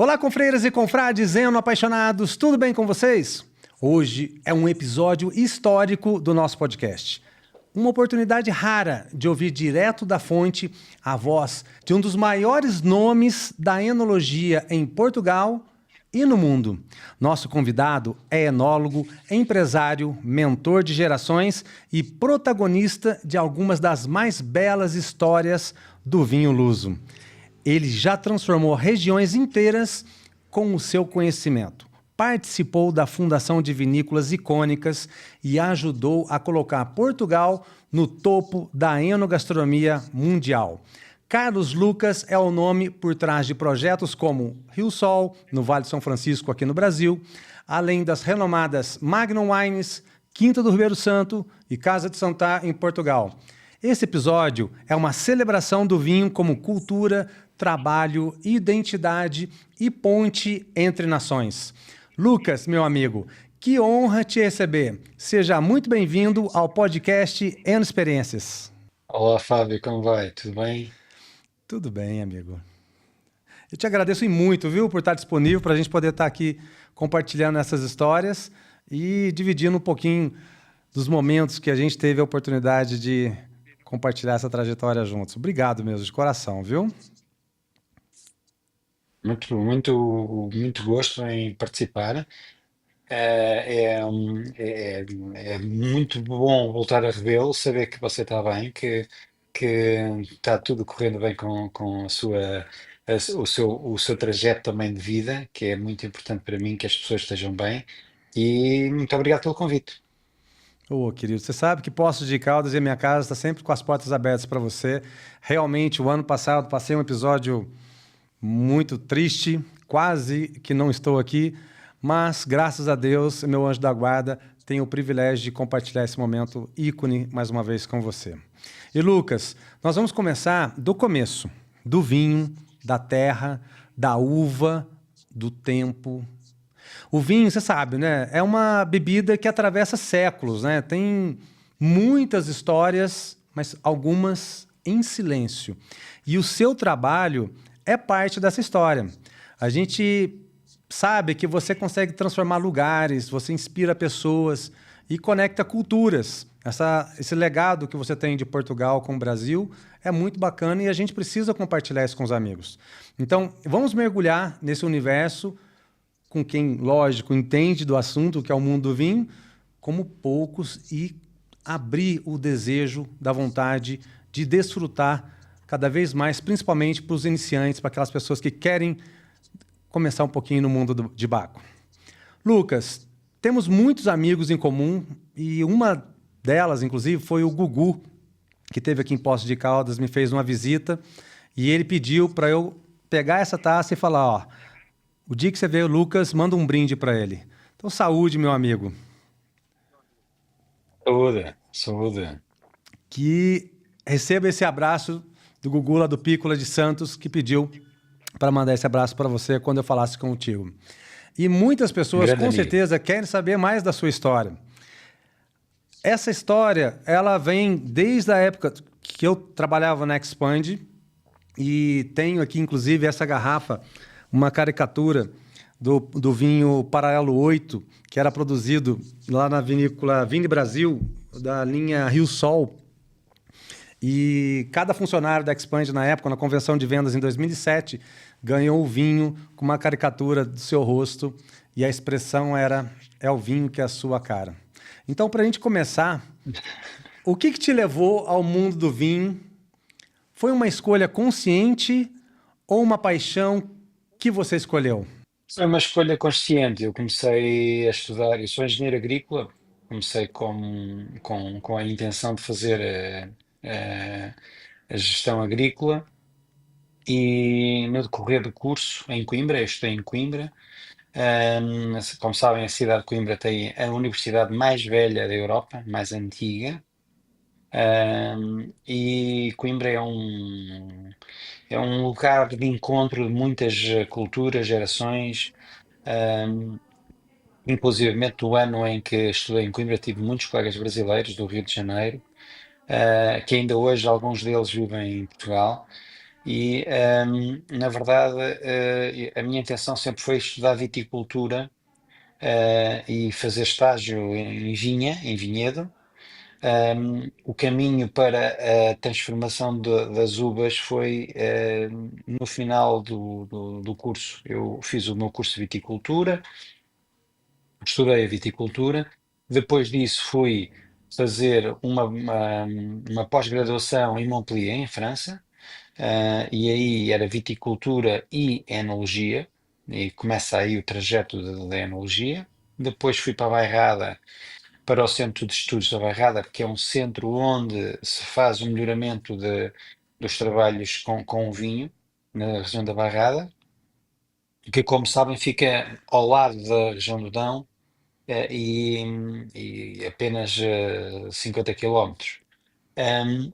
Olá, confreiras e confrades, eno-apaixonados, tudo bem com vocês? Hoje é um episódio histórico do nosso podcast. Uma oportunidade rara de ouvir direto da fonte a voz de um dos maiores nomes da enologia em Portugal e no mundo. Nosso convidado é enólogo, empresário, mentor de gerações e protagonista de algumas das mais belas histórias do vinho luso. Ele já transformou regiões inteiras com o seu conhecimento. Participou da fundação de vinícolas icônicas e ajudou a colocar Portugal no topo da enogastronomia mundial. Carlos Lucas é o nome por trás de projetos como Rio Sol, no Vale de São Francisco, aqui no Brasil, além das renomadas Magnum Wines, Quinta do Ribeiro Santo e Casa de Santá, em Portugal. Esse episódio é uma celebração do vinho como cultura, trabalho, identidade e ponte entre nações. Lucas, meu amigo, que honra te receber. Seja muito bem-vindo ao podcast Eno Experiências. Olá, Fábio, como vai? Tudo bem? Tudo bem, amigo. Eu te agradeço muito, viu, por estar disponível para a gente poder estar aqui compartilhando essas histórias e dividindo um pouquinho dos momentos que a gente teve a oportunidade de compartilhar essa trajetória juntos. Obrigado mesmo, de coração, viu? Muito gosto em participar. É muito bom voltar a revê-lo, saber que você está bem, que está tudo correndo bem com o seu trajeto também de vida, que é muito importante para mim que as pessoas estejam bem. E muito obrigado pelo convite. Ô, querido, você sabe que Poços de Caldas e a minha casa está sempre com as portas abertas para você. Realmente, o ano passado passei um episódio muito triste, quase que não estou aqui, mas graças a Deus, meu anjo da guarda, tenho o privilégio de compartilhar esse momento ícone mais uma vez com você. E Lucas, nós vamos começar do começo, do vinho, da terra, da uva, do tempo. O vinho, você sabe, né? É uma bebida que atravessa séculos, né? Tem muitas histórias, mas algumas em silêncio. E o seu trabalho é parte dessa história. A gente sabe que você consegue transformar lugares, você inspira pessoas e conecta culturas. Esse legado que você tem de Portugal com o Brasil é muito bacana e a gente precisa compartilhar isso com os amigos. Então, vamos mergulhar nesse universo com quem, lógico, entende do assunto, que é o mundo do vinho, como poucos, e abrir o desejo da vontade de desfrutar cada vez mais, principalmente para os iniciantes, para aquelas pessoas que querem começar um pouquinho no mundo de Baco. Lucas, temos muitos amigos em comum e uma delas, inclusive, foi o Gugu, que esteve aqui em Poços de Caldas, me fez uma visita e ele pediu para eu pegar essa taça e falar, ó, o dia que você vê o Lucas, manda um brinde para ele. Então, saúde, meu amigo. Saúde, saúde. Que receba esse abraço do Gugu lá do Pícola de Santos, que pediu para mandar esse abraço para você quando eu falasse contigo. E muitas pessoas, Grande com amigo. certeza, querem saber mais da sua história. Essa história, ela vem desde a época que eu trabalhava na Expand e tenho aqui, inclusive, essa garrafa, uma caricatura do vinho Paralelo 8, que era produzido lá na vinícola Vini Brasil, da linha Rio Sol. E cada funcionário da Expand, na época, na convenção de vendas em 2007, ganhou o vinho com uma caricatura do seu rosto e a expressão era, é o vinho que é a sua cara. Então, para a gente começar, o que te levou ao mundo do vinho? Foi uma escolha consciente ou uma paixão que você escolheu? Foi uma escolha consciente. Eu comecei a estudar, eu sou engenheiro agrícola, comecei com a intenção de fazer a gestão agrícola e no decorrer do curso em Coimbra, eu estudei em Coimbra. Como sabem, a cidade de Coimbra tem a universidade mais velha da Europa, mais antiga. E Coimbra é um lugar de encontro de muitas culturas, gerações. Um, Inclusivamente, no ano em que estudei em Coimbra, tive muitos colegas brasileiros do Rio de Janeiro, que ainda hoje alguns deles vivem em Portugal. E, na verdade, a minha intenção sempre foi estudar viticultura, e fazer estágio em vinha, em vinhedo. O caminho para a transformação das uvas foi, no final do curso. Eu fiz o meu curso de viticultura, estudei a viticultura. Depois disso, fui fazer uma pós-graduação em Montpellier, em França. E aí era viticultura e enologia, e começa aí o trajeto da enologia. Depois fui para a Bairrada, para o Centro de Estudos da Bairrada, que é um centro onde se faz o melhoramento dos trabalhos com o vinho, na região da Bairrada, que, como sabem, fica ao lado da região do Dão, e apenas 50 quilómetros. Um,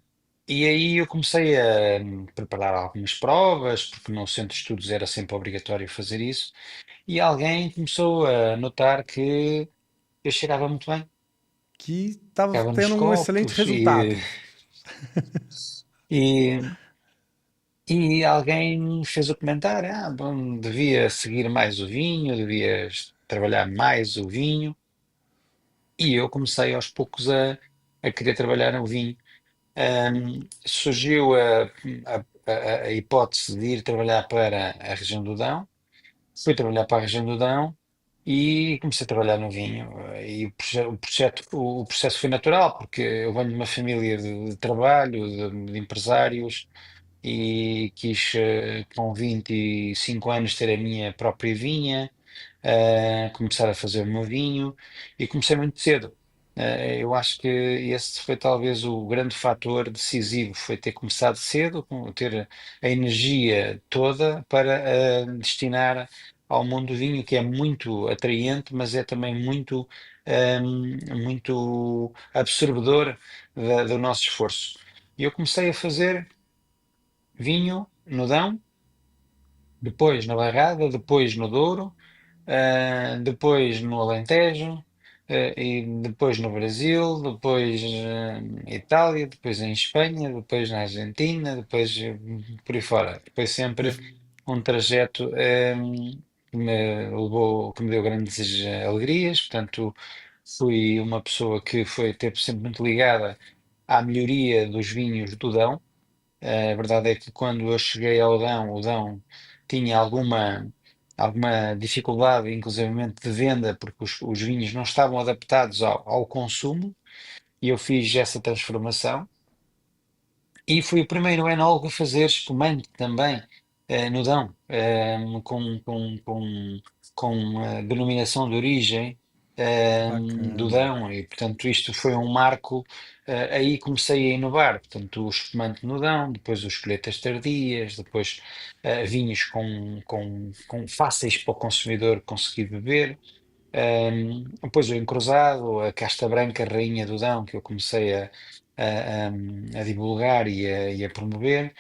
e aí eu comecei a preparar algumas provas, porque no centro de estudos era sempre obrigatório fazer isso, e alguém começou a notar que eu cheirava muito bem, Que estava ficava nos tendo um excelente copos, resultado. e, e alguém fez o comentário: ah, bom, devia seguir mais o vinho, devias trabalhar mais o vinho, e eu comecei aos poucos a querer trabalhar no vinho. Surgiu a hipótese de ir trabalhar para a região do Dão. Fui trabalhar para a região do Dão e comecei a trabalhar no vinho. E o processo foi natural, porque eu venho de uma família de trabalho, de empresários, e quis, com 25 anos, ter a minha própria vinha, começar a fazer o meu vinho, e comecei muito cedo. Eu acho que esse foi talvez o grande fator decisivo, foi ter começado cedo, ter a energia toda para destinar ao mundo do vinho, que é muito atraente, mas é também muito absorvedor do nosso esforço. E eu comecei a fazer vinho no Dão, depois na Bairrada, depois no Douro, depois no Alentejo, e depois no Brasil, depois Itália, depois em Espanha, depois na Argentina, depois por aí fora. Depois E, sempre um trajeto que me deu grandes alegrias. Portanto, fui uma pessoa que teve sempre muito ligada à melhoria dos vinhos do Dão. A verdade é que quando eu cheguei ao Dão, o Dão tinha alguma dificuldade, inclusivamente de venda, porque os vinhos não estavam adaptados ao consumo, e eu fiz essa transformação. E fui o primeiro enólogo a fazer espumante também, no Dão, com a denominação de origem, do bacana. Dão, e portanto isto foi um marco. Aí comecei a inovar, portanto o espumante no Dão, depois os colheitas tardias, depois vinhos com fáceis para o consumidor conseguir beber. Depois o encruzado, a casta branca, rainha do Dão, que eu comecei a divulgar e a promover.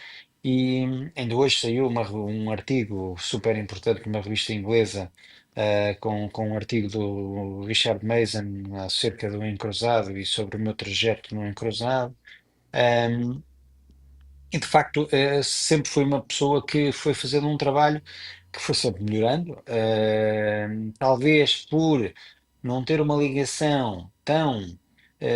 E ainda hoje saiu um artigo super importante numa revista inglesa, com um artigo do Richard Mason acerca do encruzado e sobre o meu trajeto no encruzado. E de facto, sempre fui uma pessoa que foi fazendo um trabalho que foi sempre melhorando. Talvez por não ter uma ligação tão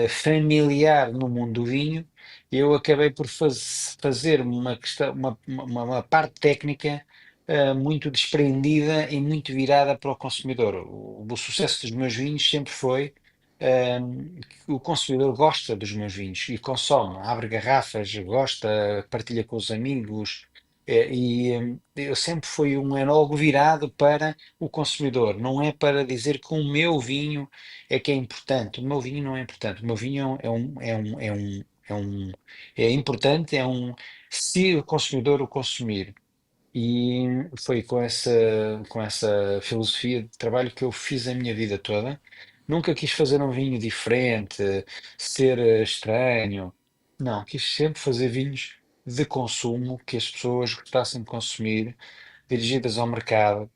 familiar no mundo do vinho, eu acabei por fazer uma questão, uma parte técnica muito desprendida e muito virada para o consumidor. O sucesso dos meus vinhos sempre foi. O consumidor gosta dos meus vinhos e consome, abre garrafas, gosta, partilha com os amigos. Eu sempre fui um enólogo virado para o consumidor, não é para dizer que o meu vinho é que é importante. O meu vinho não é importante. O meu vinho é importante, se o consumidor o consumir. E foi com essa filosofia de trabalho que eu fiz a minha vida toda. Nunca quis fazer um vinho diferente, ser estranho. Não, quis sempre fazer vinhos de consumo que as pessoas gostassem de consumir, dirigidas ao mercado,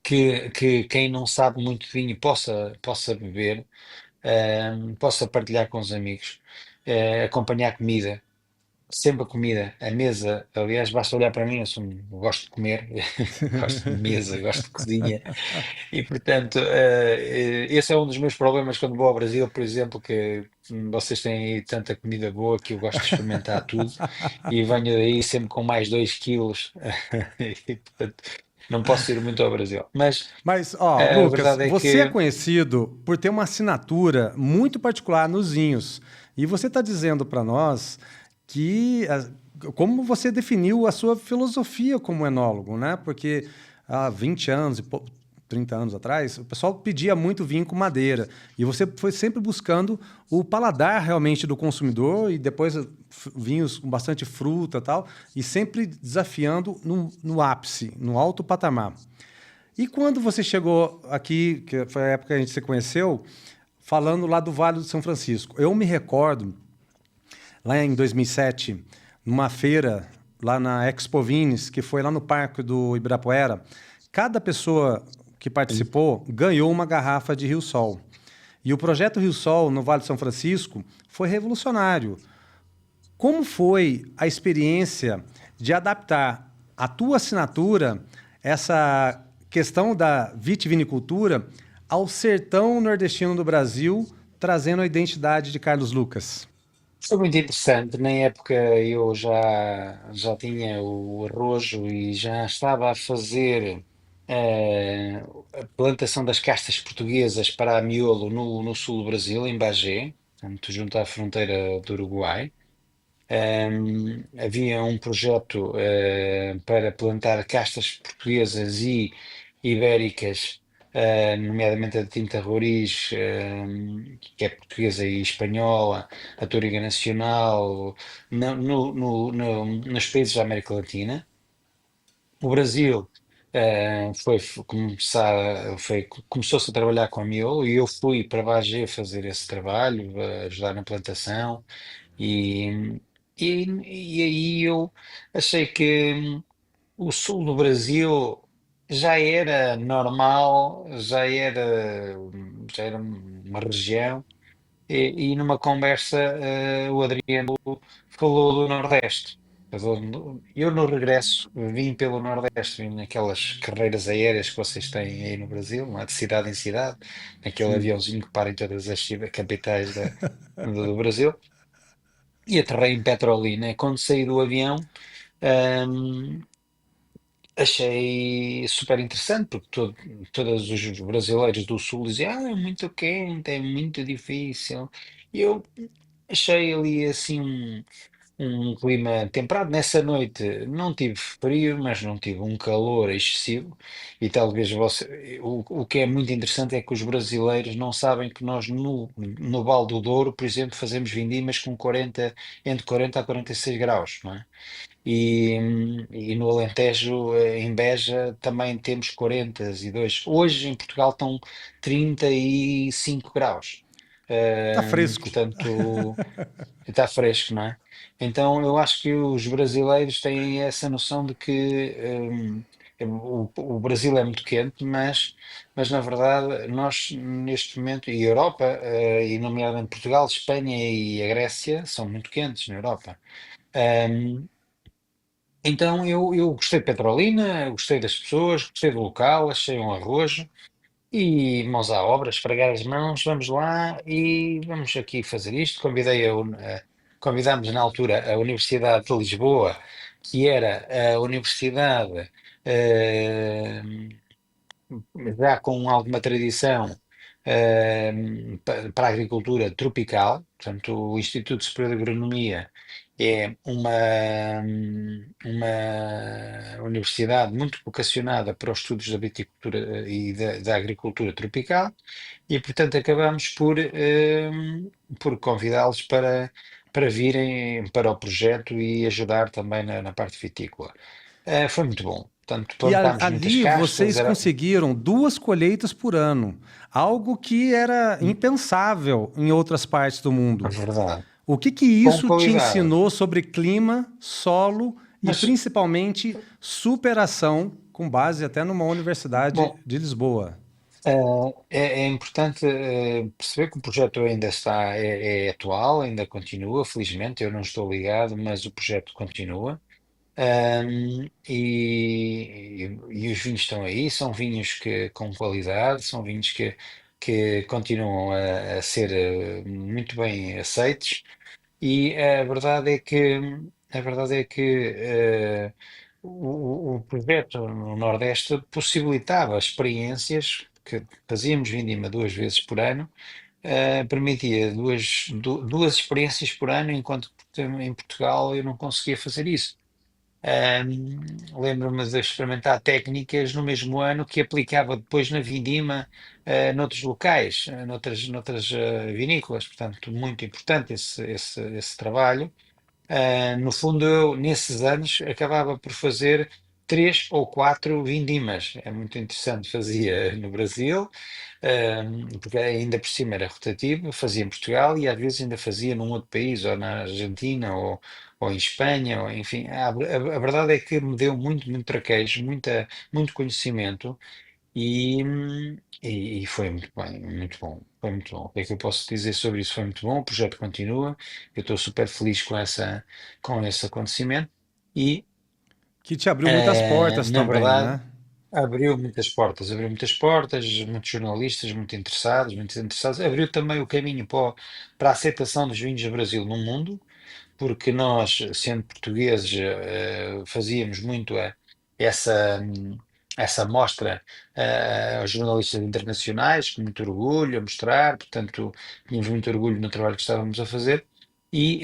que quem não sabe muito de vinho possa beber, possa partilhar com os amigos, acompanhar comida. sempre a comida, a mesa. Aliás, basta olhar para mim, eu gosto de comer, gosto de mesa, gosto de cozinha. E portanto, esse é um dos meus problemas quando vou ao Brasil, por exemplo, que vocês têm aí tanta comida boa que eu gosto de experimentar tudo e venho daí sempre com mais 2 quilos. E, portanto, não posso ir muito ao Brasil. Mas Mas, ó, a Lucas, verdade é você é que conhecido por ter uma assinatura muito particular nos vinhos. E você está dizendo para nós que como você definiu a sua filosofia como enólogo, né? Porque há 20 anos 30 anos atrás, o pessoal pedia muito vinho com madeira. E você foi sempre buscando o paladar realmente do consumidor e depois vinhos com bastante fruta e tal, e sempre desafiando no ápice, no alto patamar. E quando você chegou aqui, que foi a época que a gente se conheceu, falando lá do Vale do São Francisco, eu me recordo, lá em 2007, numa feira, lá na Expo Vines, que foi lá no Parque do Ibirapuera, cada pessoa que participou ganhou uma garrafa de Rio Sol. E o projeto Rio Sol, no Vale do São Francisco, foi revolucionário. Como foi a experiência de adaptar a tua assinatura, essa questão da vitivinicultura, ao sertão nordestino do Brasil, trazendo a identidade de Carlos Lucas? foi muito interessante. Na época eu já tinha o arrojo e já estava a fazer eh, a plantação das castas portuguesas para a miolo no sul do Brasil, em Bagé, portanto, junto à fronteira do Uruguai. Havia um projeto para plantar castas portuguesas e ibéricas, nomeadamente a de tinta Roriz, que é portuguesa e espanhola, a Touriga Nacional, nos países da América Latina. O Brasil começou-se a trabalhar com a miolo e eu fui para Bagé fazer esse trabalho, ajudar na plantação. E, e aí eu achei que o sul do Brasil já era normal, já era uma região, e numa conversa o Adriano falou do Nordeste. Eu no regresso vim pelo Nordeste, vim naquelas carreiras aéreas que vocês têm aí no Brasil, não é? De cidade em cidade, naquele Sim. aviãozinho que para em todas as capitais do Brasil. E aterrei em Petrolina. Quando saí do avião, hum, achei super interessante, porque todos os brasileiros do Sul diziam: é muito quente, é muito difícil. E eu achei ali assim um clima temperado. Nessa noite não tive frio, mas não tive um calor excessivo. E talvez o que é muito interessante é que os brasileiros não sabem que nós no Val do Douro, por exemplo, fazemos vindimas com 40, entre 40 a 46 graus, não é? E no Alentejo, em Beja, também temos 42. Hoje em Portugal estão 35 graus. Tá fresco. Portanto, está fresco, não é? Então eu acho que os brasileiros têm essa noção de que o Brasil é muito quente, mas na verdade nós neste momento, e a Europa, e nomeadamente Portugal, Espanha e a Grécia, são muito quentes na Europa. Hum, então eu gostei de Petrolina, gostei das pessoas, gostei do local, achei um arrojo. E mãos à obra, esfregar as mãos, vamos lá e vamos aqui fazer isto. Convidámos na altura a Universidade de Lisboa, que era a universidade eh, já com alguma tradição para a agricultura tropical, portanto, o Instituto Superior de Agronomia é uma universidade muito vocacionada para os estudos da viticultura e da agricultura tropical, e portanto acabamos por convidá-los para virem para o projeto e ajudar também na parte vitícola. Foi muito bom. Portanto, E plantámos muitas ali castas, vocês era conseguiram 2 colheitas por ano, algo que era impensável em outras partes do mundo. verdade, O que que com isso te qualidade. ensinou sobre clima, solo e Mas, principalmente superação, com base até numa universidade bom, de Lisboa? É importante perceber que o projeto ainda é atual, ainda continua, felizmente. Eu não estou ligado, mas o projeto continua. E os vinhos estão aí, são vinhos com qualidade, são vinhos que continuam a ser muito bem aceitos. E a verdade é que o projeto no Nordeste possibilitava experiências que fazíamos vindima 2 vezes por ano, permitia duas experiências por ano, enquanto que em Portugal eu não conseguia fazer isso. Lembro-me de experimentar técnicas no mesmo ano que aplicava depois na vindima, noutros locais, noutras vinícolas. Portanto, muito importante esse trabalho. No fundo, eu, nesses anos, acabava por fazer 3 ou 4 vindimas. É muito interessante. Fazia no Brasil, porque ainda por cima era rotativo, fazia em Portugal e às vezes ainda fazia num outro país, ou na Argentina, ou em Espanha, ou enfim. A verdade é que me deu muito traquejo, muito conhecimento e foi muito bem, muito bom. Foi muito bom. O que é que eu posso dizer sobre isso? Foi muito bom. O projeto continua. Eu estou super feliz com esse acontecimento. E, Que te abriu muitas portas na também, verdade, né? abriu muitas portas, muitos jornalistas muito interessados. Abriu também o caminho para a aceitação dos vinhos do Brasil no mundo, porque nós, sendo portugueses, fazíamos muito essa mostra aos jornalistas internacionais, com muito orgulho a mostrar, portanto, tínhamos muito orgulho no trabalho que estávamos a fazer. E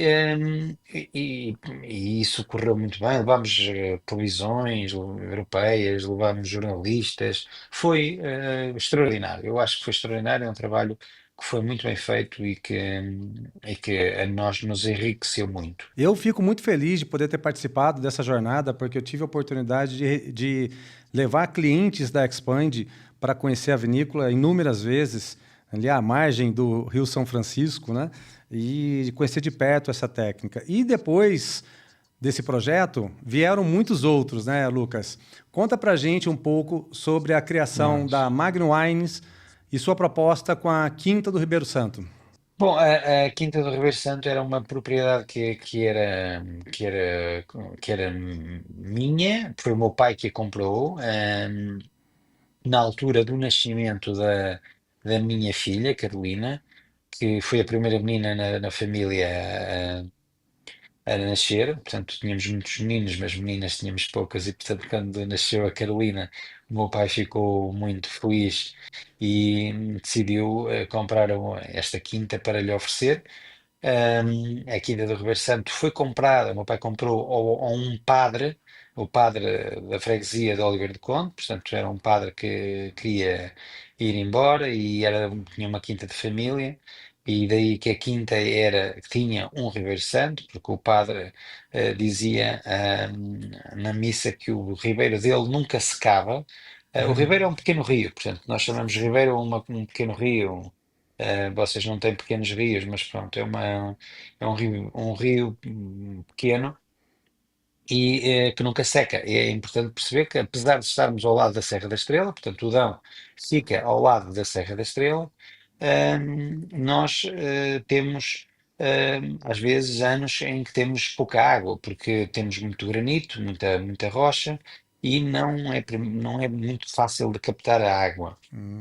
isso correu muito bem. Levámos televisões europeias, levámos jornalistas. Foi extraordinário. Eu acho que foi extraordinário. É um trabalho que foi muito bem feito e que a nós nos enriqueceu muito. Eu fico muito feliz de poder ter participado dessa jornada, porque eu tive a oportunidade de levar clientes da Expand para conhecer a vinícola inúmeras vezes, ali à margem do Rio São Francisco, né? E conhecer de perto essa técnica. E depois desse projeto, vieram muitos outros, né, Lucas? Conta pra gente um pouco sobre a criação da Mas, Magnum Wines e sua proposta com a Quinta do Ribeiro Santo. bom, a Quinta do Ribeiro Santo era uma propriedade que era minha, foi o meu pai que a comprou, na altura do nascimento da minha filha, Carolina, que foi a primeira menina na família a nascer. Portanto, tínhamos muitos meninos, mas meninas tínhamos poucas, e portanto, quando nasceu a Carolina, o meu pai ficou muito feliz e decidiu comprar esta quinta para lhe oferecer. A Quinta do Ribeiro Santo foi comprada, o meu pai comprou a um padre, o padre da freguesia de Oliveira de Conde. Portanto, era um padre que queria ir embora e tinha uma quinta de família, e daí que a quinta tinha um Ribeiro Santo, porque o padre dizia na missa que o ribeiro dele nunca secava. O ribeiro é um pequeno rio, portanto, nós chamamos ribeiro um pequeno rio. Vocês não têm pequenos rios, mas pronto, é um rio pequeno e que nunca seca. E é importante perceber que, apesar de estarmos ao lado da Serra da Estrela, portanto, o Dão fica ao lado da Serra da Estrela, nós temos, às vezes, anos em que temos pouca água, porque temos muito granito, muita rocha, e não é muito fácil de captar a água.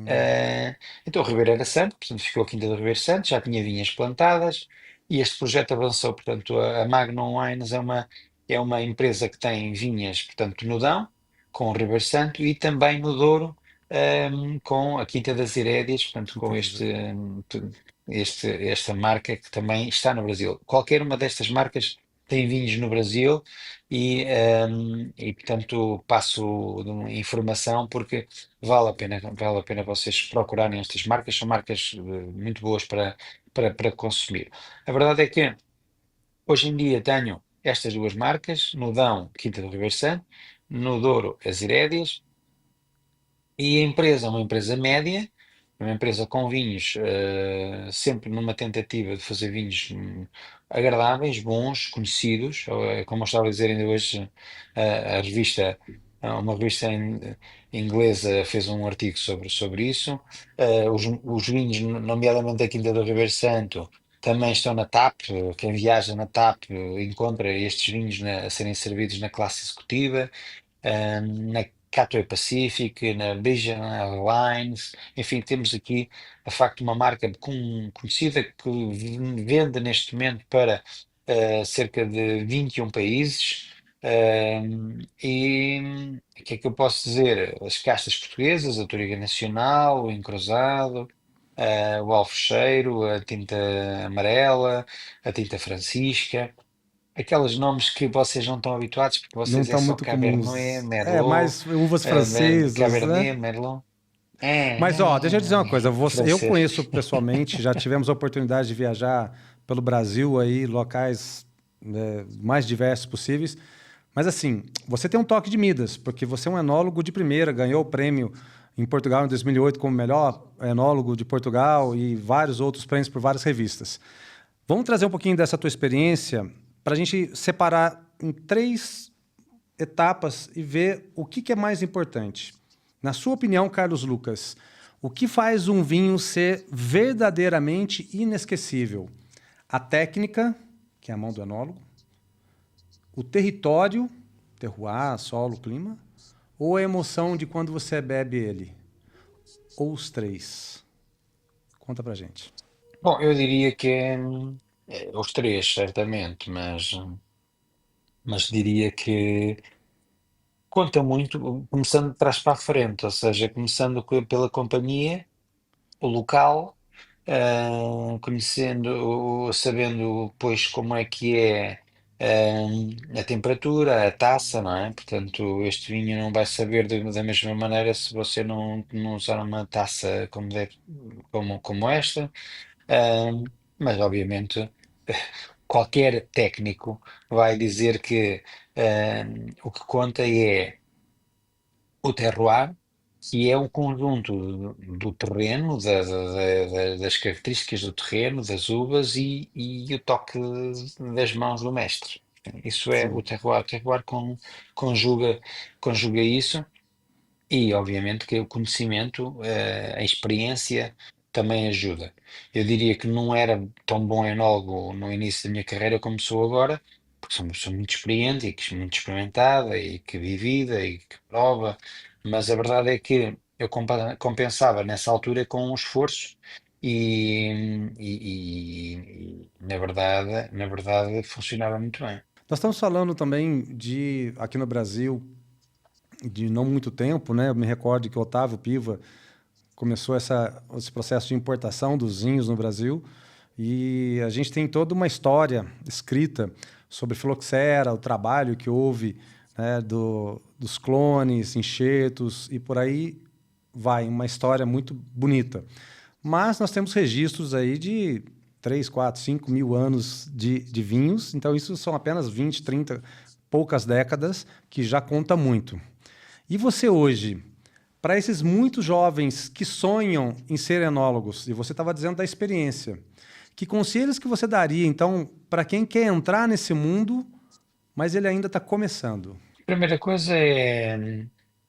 Eh, então, o Ribeiro era Santo, portanto, ficou a Quinta do Ribeiro Santo, já tinha vinhas plantadas, e este projeto avançou. Portanto, a Magnum Wines é uma empresa que tem vinhas, portanto, no Dão, com o Ribeiro Santo, e também no Douro, com a Quinta das Herédias, portanto, com Quinta dos... esta marca que também está no Brasil. Qualquer uma destas marcas tem vinhos no Brasil portanto, passo informação porque vale a pena vocês procurarem estas marcas. São marcas muito boas para consumir. A verdade é que hoje em dia tenho estas duas marcas: no Dão, Quinta do Ribeiro Santo; no Douro, as Herédias. E a empresa é uma empresa média, uma empresa com vinhos, sempre numa tentativa de fazer vinhos agradáveis, bons, conhecidos. Como eu estava a dizer ainda hoje, a revista. uma revista inglesa fez um artigo sobre isso. Os vinhos, nomeadamente da Quinta do Ribeiro Santo, também estão na TAP. Quem viaja na TAP encontra estes vinhos a serem servidos na classe executiva, na Cathay Pacific, na Vision Airlines. Enfim, temos aqui, de facto, uma marca conhecida que vende neste momento para cerca de 21 países. E o que é que eu posso dizer? As castas portuguesas, a Touriga Nacional, o Encruzado, o Alfecheiro, a tinta amarela, a tinta francisca, aqueles nomes que vocês não estão habituados, porque Não vocês é estão só muito Cabernet, comuns. É, Merlot, mais uvas francesas, né? Cabernet, Merlot. Mas, ó, deixa eu dizer uma coisa. Eu Francês. conheço pessoalmente, já tivemos a oportunidade de viajar pelo Brasil aí, locais, né, mais diversos possíveis. Mas, assim, você tem um toque de Midas, porque você é um enólogo de primeira, ganhou o prêmio em Portugal em 2008 como melhor enólogo de Portugal e vários outros prêmios por várias revistas. Vamos trazer um pouquinho dessa tua experiência para a gente separar em três etapas e ver o que é mais importante. Na sua opinião, Carlos Lucas, o que faz um vinho ser verdadeiramente inesquecível? A técnica, que é a mão do enólogo, o território, terroir, solo, clima, ou a emoção de quando você bebe ele? Ou os três? Conta pra gente. Bom, eu diria que os três, certamente, mas diria que conta muito, começando de trás para a frente, ou seja, começando pela companhia, o local, conhecendo, sabendo depois como é que é a temperatura, a taça, não é? Portanto, este vinho não vai saber da mesma maneira se você não usar uma taça como esta. Mas obviamente qualquer técnico vai dizer que o que conta é o terroir, que é um conjunto do terreno, das características do terreno, das uvas e o toque das mãos do mestre. Isso é o Sim. terroir. O terroir conjuga, conjuga isso. E, obviamente, que o conhecimento, a experiência também ajuda. Eu diria que não era tão bom enólogo no início da minha carreira como sou agora, porque sou uma pessoa muito experiente e muito experimentada e que vivida e que prova, mas a verdade é que eu compensava nessa altura com um esforço na verdade, funcionava muito bem. Nós estamos falando também de, aqui no Brasil, de não muito tempo, né? Eu me recordo que o Otávio Piva começou esse processo de importação dos vinhos no Brasil e a gente tem toda uma história escrita sobre filoxera, o trabalho que houve, né, dos clones, enxertos e por aí vai, uma história muito bonita. Mas nós temos registros aí de 3, 4, 5 mil anos de vinhos, então isso são apenas 20, 30, poucas décadas, que já conta muito. E você hoje, para esses muitos jovens que sonham em ser enólogos, e você estava dizendo da experiência, que conselhos que você daria, então, para quem quer entrar nesse mundo, mas ele ainda está começando? Primeira coisa é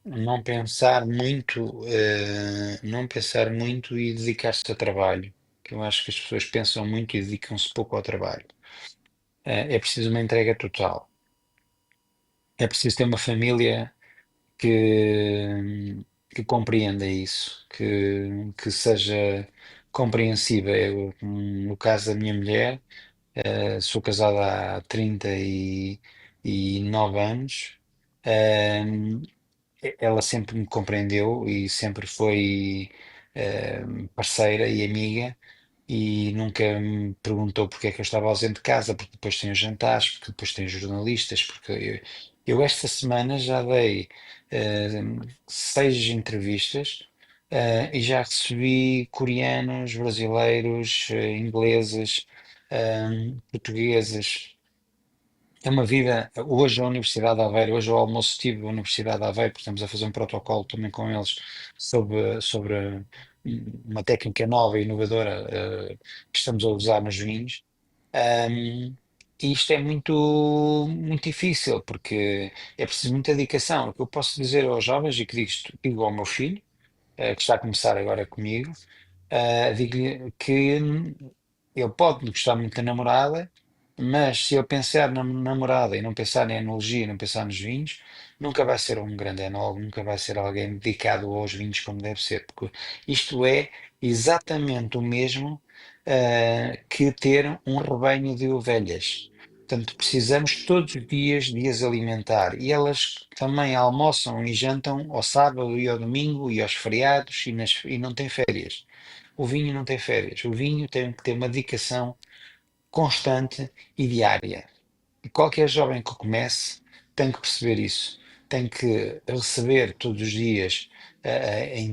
não pensar muito e dedicar-se ao trabalho, que eu acho que as pessoas pensam muito e dedicam-se pouco ao trabalho. É preciso uma entrega total. É preciso ter uma família que compreenda isso, que seja compreensiva. No caso da minha mulher, sou casado há 39 anos. eh, Ela sempre me compreendeu e sempre foi eh, parceira e amiga e nunca me perguntou porque é que eu estava ausente de casa, porque depois tem os jantares, porque depois tem os jornalistas, porque eu esta semana já dei eh, 6 entrevistas e já recebi coreanos, brasileiros, ingleses, portugueses. É uma vida. Hoje a Universidade de Aveiro, hoje ao almoço tive a Universidade de Aveiro, porque estamos a fazer um protocolo também com eles sobre uma técnica nova e inovadora que estamos a usar nos vinhos. E isto é muito difícil, porque é preciso muita dedicação. O que eu posso dizer aos jovens, e que digo ao meu filho, que está a começar agora comigo, digo-lhe que ele pode gostar muito da namorada, mas se eu pensar na namorada e não pensar na enologia, não pensar nos vinhos, nunca vai ser um grande enólogo, nunca vai ser alguém dedicado aos vinhos como deve ser, porque isto é exatamente o mesmo que ter um rebanho de ovelhas. Portanto, precisamos todos os dias de as alimentar e elas também almoçam e jantam ao sábado e ao domingo e aos feriados e não têm férias. O vinho não tem férias. O vinho tem que ter uma dedicação constante e diária. E qualquer jovem que comece tem que perceber isso. Tem que receber todos os dias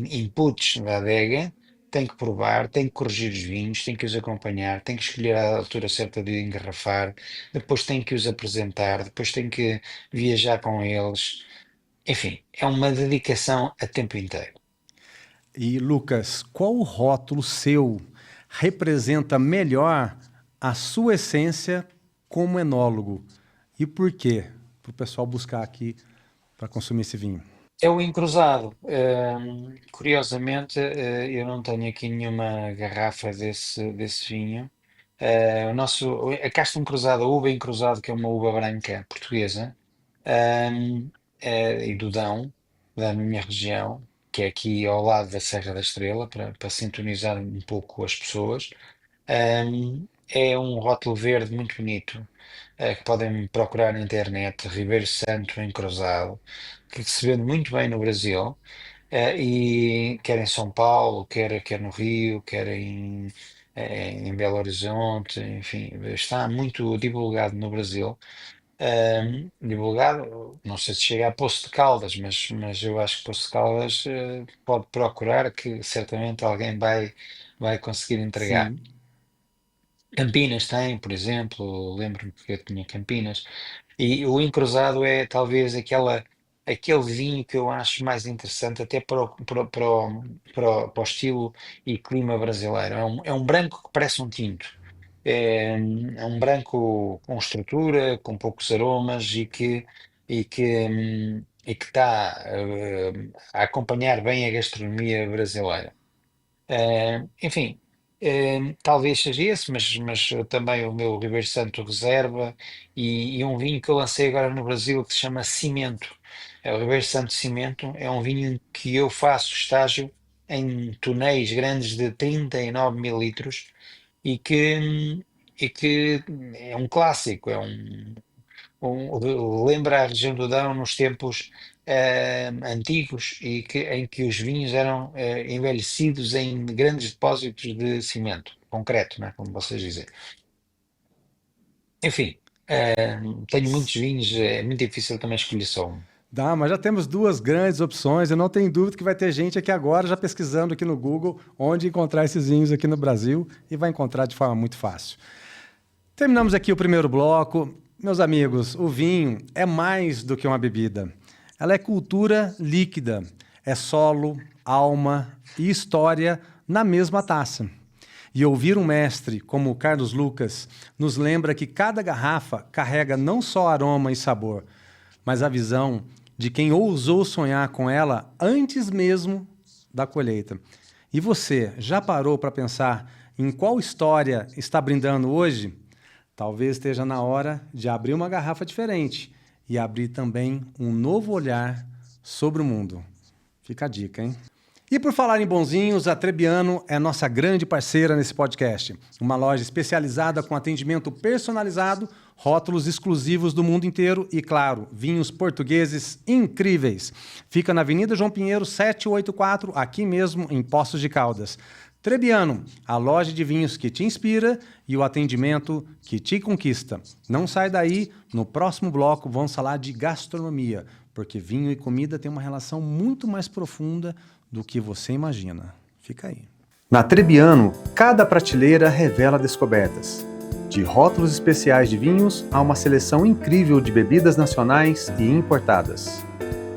inputs da adega, tem que provar, tem que corrigir os vinhos, tem que os acompanhar, tem que escolher a altura certa de engarrafar, depois tem que os apresentar, depois tem que viajar com eles. Enfim, é uma dedicação a tempo inteiro. E, Lucas, qual rótulo seu representa melhor a sua essência como enólogo? E por quê? Para o pessoal buscar aqui para consumir esse vinho. É o encruzado. Curiosamente, eu não tenho aqui nenhuma garrafa desse vinho. A casta encruzada, a uva encruzada, que é uma uva branca portuguesa, ehm, e do Dão, da minha região, que é aqui ao lado da Serra da Estrela, para sintonizar um pouco as pessoas. É um rótulo verde muito bonito, que podem procurar na internet, Ribeiro Santo encruzado, que se vende muito bem no Brasil, e quer em São Paulo, quer no Rio, quer em Belo Horizonte, enfim, está muito divulgado no Brasil. Divulgado, não sei se chega a Poço de Caldas, mas eu acho que Poço de Caldas pode procurar, que certamente alguém vai conseguir entregar. Sim. Campinas tem, por exemplo, lembro-me que eu tinha Campinas. E o encruzado é talvez aquele vinho que eu acho mais interessante, até para o estilo e clima brasileiro. É um branco que parece um tinto. É um branco com estrutura, com poucos aromas e que está a acompanhar bem a gastronomia brasileira. Enfim, talvez seja esse, mas também o meu Ribeiro Santo Reserva e um vinho que eu lancei agora no Brasil que se chama Cimento. É o Ribeiro Santo Cimento, é um vinho que eu faço estágio em tonéis grandes de 39 mililitros e que é um clássico, lembra a região do Dão nos tempos antigos em que os vinhos eram envelhecidos em grandes depósitos de cimento, concreto, né, como vocês dizem. Enfim, tenho muitos vinhos, é muito difícil também escolher só um. Dá, mas já temos duas grandes opções. Eu não tenho dúvida que vai ter gente aqui agora já pesquisando aqui no Google onde encontrar esses vinhos aqui no Brasil e vai encontrar de forma muito fácil. Terminamos aqui o primeiro bloco. Meus amigos, o vinho é mais do que uma bebida. Ela é cultura líquida, é solo, alma e história na mesma taça. E ouvir um mestre como o Carlos Lucas nos lembra que cada garrafa carrega não só aroma e sabor, mas a visão de quem ousou sonhar com ela antes mesmo da colheita. E você já parou para pensar em qual história está brindando hoje? Talvez esteja na hora de abrir uma garrafa diferente e abrir também um novo olhar sobre o mundo. Fica a dica, hein? E por falar em bonzinhos, a Trebbiano é nossa grande parceira nesse podcast. Uma loja especializada com atendimento personalizado, rótulos exclusivos do mundo inteiro e, claro, vinhos portugueses incríveis. Fica na Avenida João Pinheiro, 784, aqui mesmo em Poços de Caldas. Trebbiano, a loja de vinhos que te inspira e o atendimento que te conquista. Não sai daí, no próximo bloco vamos falar de gastronomia, porque vinho e comida têm uma relação muito mais profunda do que você imagina. Fica aí. Na Trebbiano, cada prateleira revela descobertas. De rótulos especiais de vinhos a uma seleção incrível de bebidas nacionais e importadas.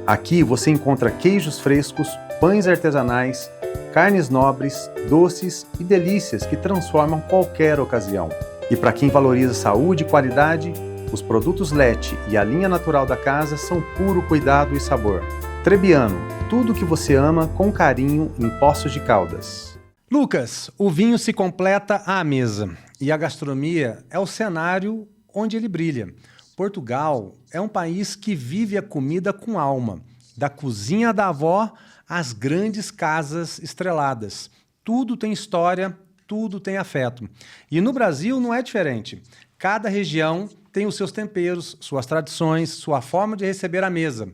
Aqui você encontra queijos frescos, pães artesanais, carnes nobres, doces e delícias que transformam qualquer ocasião. E para quem valoriza saúde e qualidade, os produtos Lete e a linha natural da casa são puro cuidado e sabor. Trebbiano, tudo que você ama com carinho em Poços de Caldas. Lucas, o vinho se completa à mesa e a gastronomia é o cenário onde ele brilha. Portugal é um país que vive a comida com alma, da cozinha da avó às grandes casas estreladas. Tudo tem história, tudo tem afeto. E no Brasil não é diferente. Cada região tem os seus temperos, suas tradições, sua forma de receber a mesa.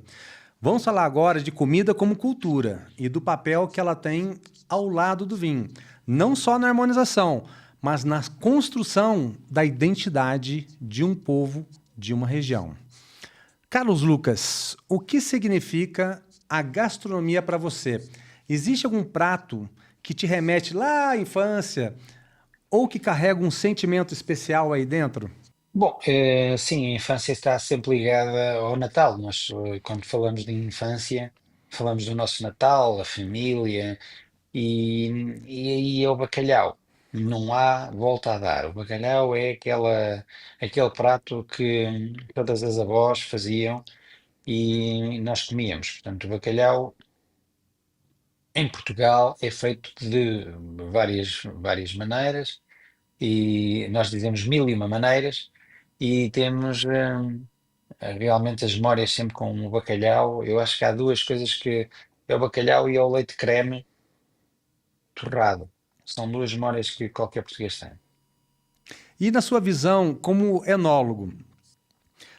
Vamos falar agora de comida como cultura e do papel que ela tem ao lado do vinho. Não só na harmonização, mas na construção da identidade de um povo, de uma região. Carlos Lucas, o que significa a gastronomia para você? Existe algum prato que te remete lá à infância ou que carrega um sentimento especial aí dentro? Bom, sim, a infância está sempre ligada ao Natal. Nós, quando falamos de infância, falamos do nosso Natal, a família, e, e aí é o bacalhau. Não há volta a dar. O bacalhau é aquele prato que todas as avós faziam e nós comíamos. Portanto, o bacalhau em Portugal é feito de várias maneiras e nós dizemos mil e uma maneiras e temos realmente as memórias sempre com o bacalhau. Eu acho que há duas coisas que é o bacalhau e é o leite creme torrado. São duas memórias que qualquer português tem. E na sua visão como enólogo,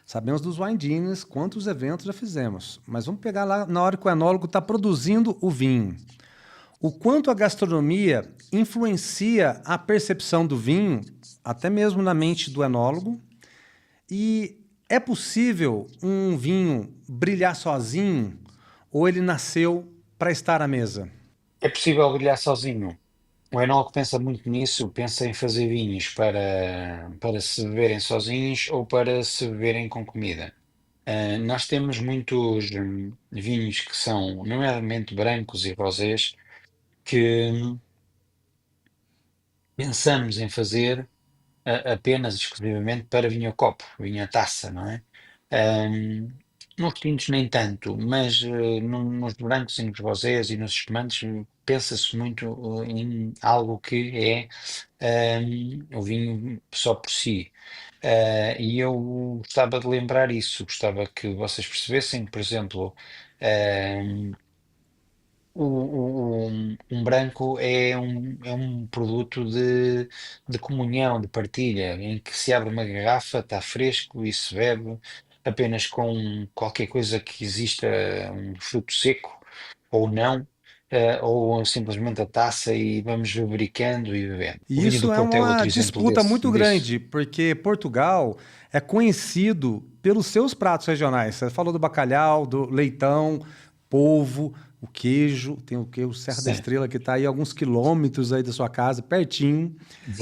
sabemos dos wine dinners, quantos eventos já fizemos, mas vamos pegar lá na hora que o enólogo está produzindo o vinho. O quanto a gastronomia influencia a percepção do vinho, até mesmo na mente do enólogo, e é possível um vinho brilhar sozinho ou ele nasceu para estar à mesa? É possível brilhar sozinho. O enólogo pensa muito nisso, pensa em fazer vinhos para se beberem sozinhos ou para se beberem com comida. Nós temos muitos vinhos que são, nomeadamente brancos e rosés, que pensamos em fazer apenas, exclusivamente para vinho a copo, vinho a taça, não é? Ahm, Nos tintos nem tanto, mas nos brancos e nos rosés e nos espumantes pensa-se muito em algo que é o vinho só por si. E eu gostava de lembrar isso, gostava que vocês percebessem, por exemplo, um branco é um produto de comunhão, de partilha, em que se abre uma garrafa, está fresco e se bebe apenas com qualquer coisa que exista, um fruto seco ou não, ou simplesmente a taça e vamos bebericando e bebendo. O E vinho do isso é Porto é uma outro exemplo disputa muito disso. grande, porque Portugal é conhecido pelos seus pratos regionais. Você falou do bacalhau, do leitão, polvo, o queijo, tem o queijo Serra da Sim, Estrela que está aí a alguns quilômetros aí da sua casa, pertinho.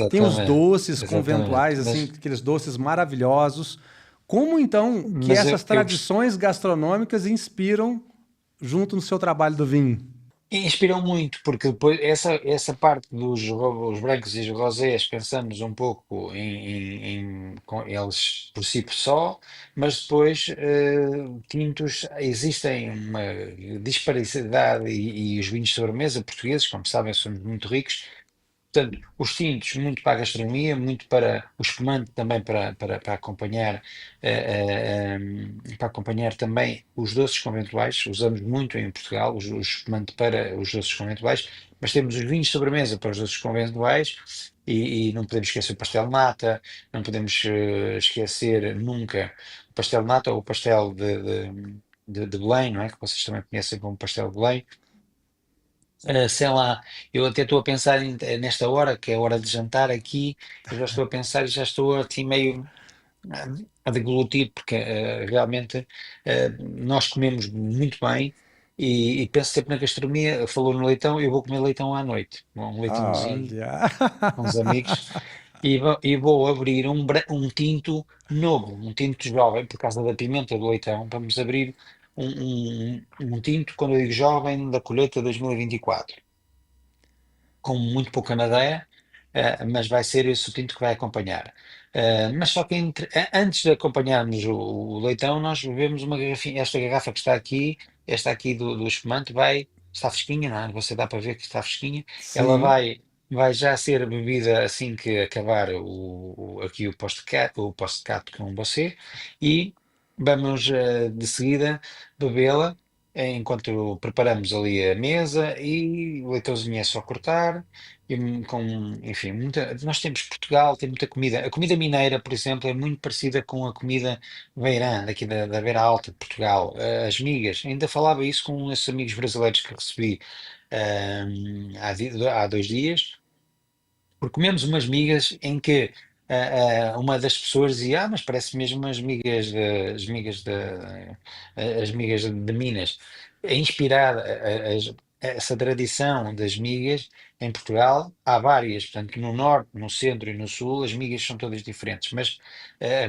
Tem os exatamente, doces exatamente. conventuais, assim, aqueles doces maravilhosos. Como então que Mas essas tradições gastronômicas inspiram junto no seu trabalho do vinho? e inspiram muito, porque depois essa parte os brancos e os rosés pensamos um pouco com eles por si só, mas depois tintos existem uma disparidade e os vinhos de sobremesa portugueses, como sabem, são muito ricos. Portanto, os tintos muito para a gastronomia, muito para o espumante também para acompanhar, para acompanhar também os doces conventuais. Usamos muito em Portugal o espumante para os doces conventuais, mas temos os vinhos de sobremesa para os doces conventuais e não podemos esquecer o pastel de nata, não podemos esquecer nunca o pastel de nata ou o pastel de Belém, não é? Que vocês também conhecem como pastel de Belém. Sei lá, eu até estou a pensar nesta hora, que é a hora de jantar aqui, eu já estou a pensar e já estou assim meio a deglutir, porque realmente nós comemos muito bem e penso sempre na gastronomia, falou no leitão, eu vou comer leitão à noite, um leitãozinho Olha. com os amigos, e vou abrir um tinto novo, um tinto jovem, por causa da pimenta do leitão, vamos abrir um tinto, quando eu digo jovem, da colheita 2024 com muito pouca madeira, mas vai ser esse o tinto que vai acompanhar. Mas só que antes de acompanharmos o leitão, nós bebemos uma garrafinha. Esta garrafa que está aqui, esta aqui do espumante, está fresquinha, não é? Você dá para ver que está fresquinha. Ela Sim. vai já ser bebida assim que acabar aqui o postcat com você, e vamos de seguida bebê-la enquanto preparamos ali a mesa, e o leitãozinho é só cortar. Com, enfim, nós temos Portugal, tem muita comida. A comida mineira, por exemplo, é muito parecida com a comida beirã, daqui da Beira Alta de Portugal. As migas, ainda falava isso com esses amigos brasileiros que recebi há 2 dias, porque comemos umas migas em que uma das pessoas dizia: mas parece mesmo as migas de Minas. É inspirada, essa tradição das migas em Portugal, há várias, portanto, no norte, no centro e no sul, as migas são todas diferentes, mas,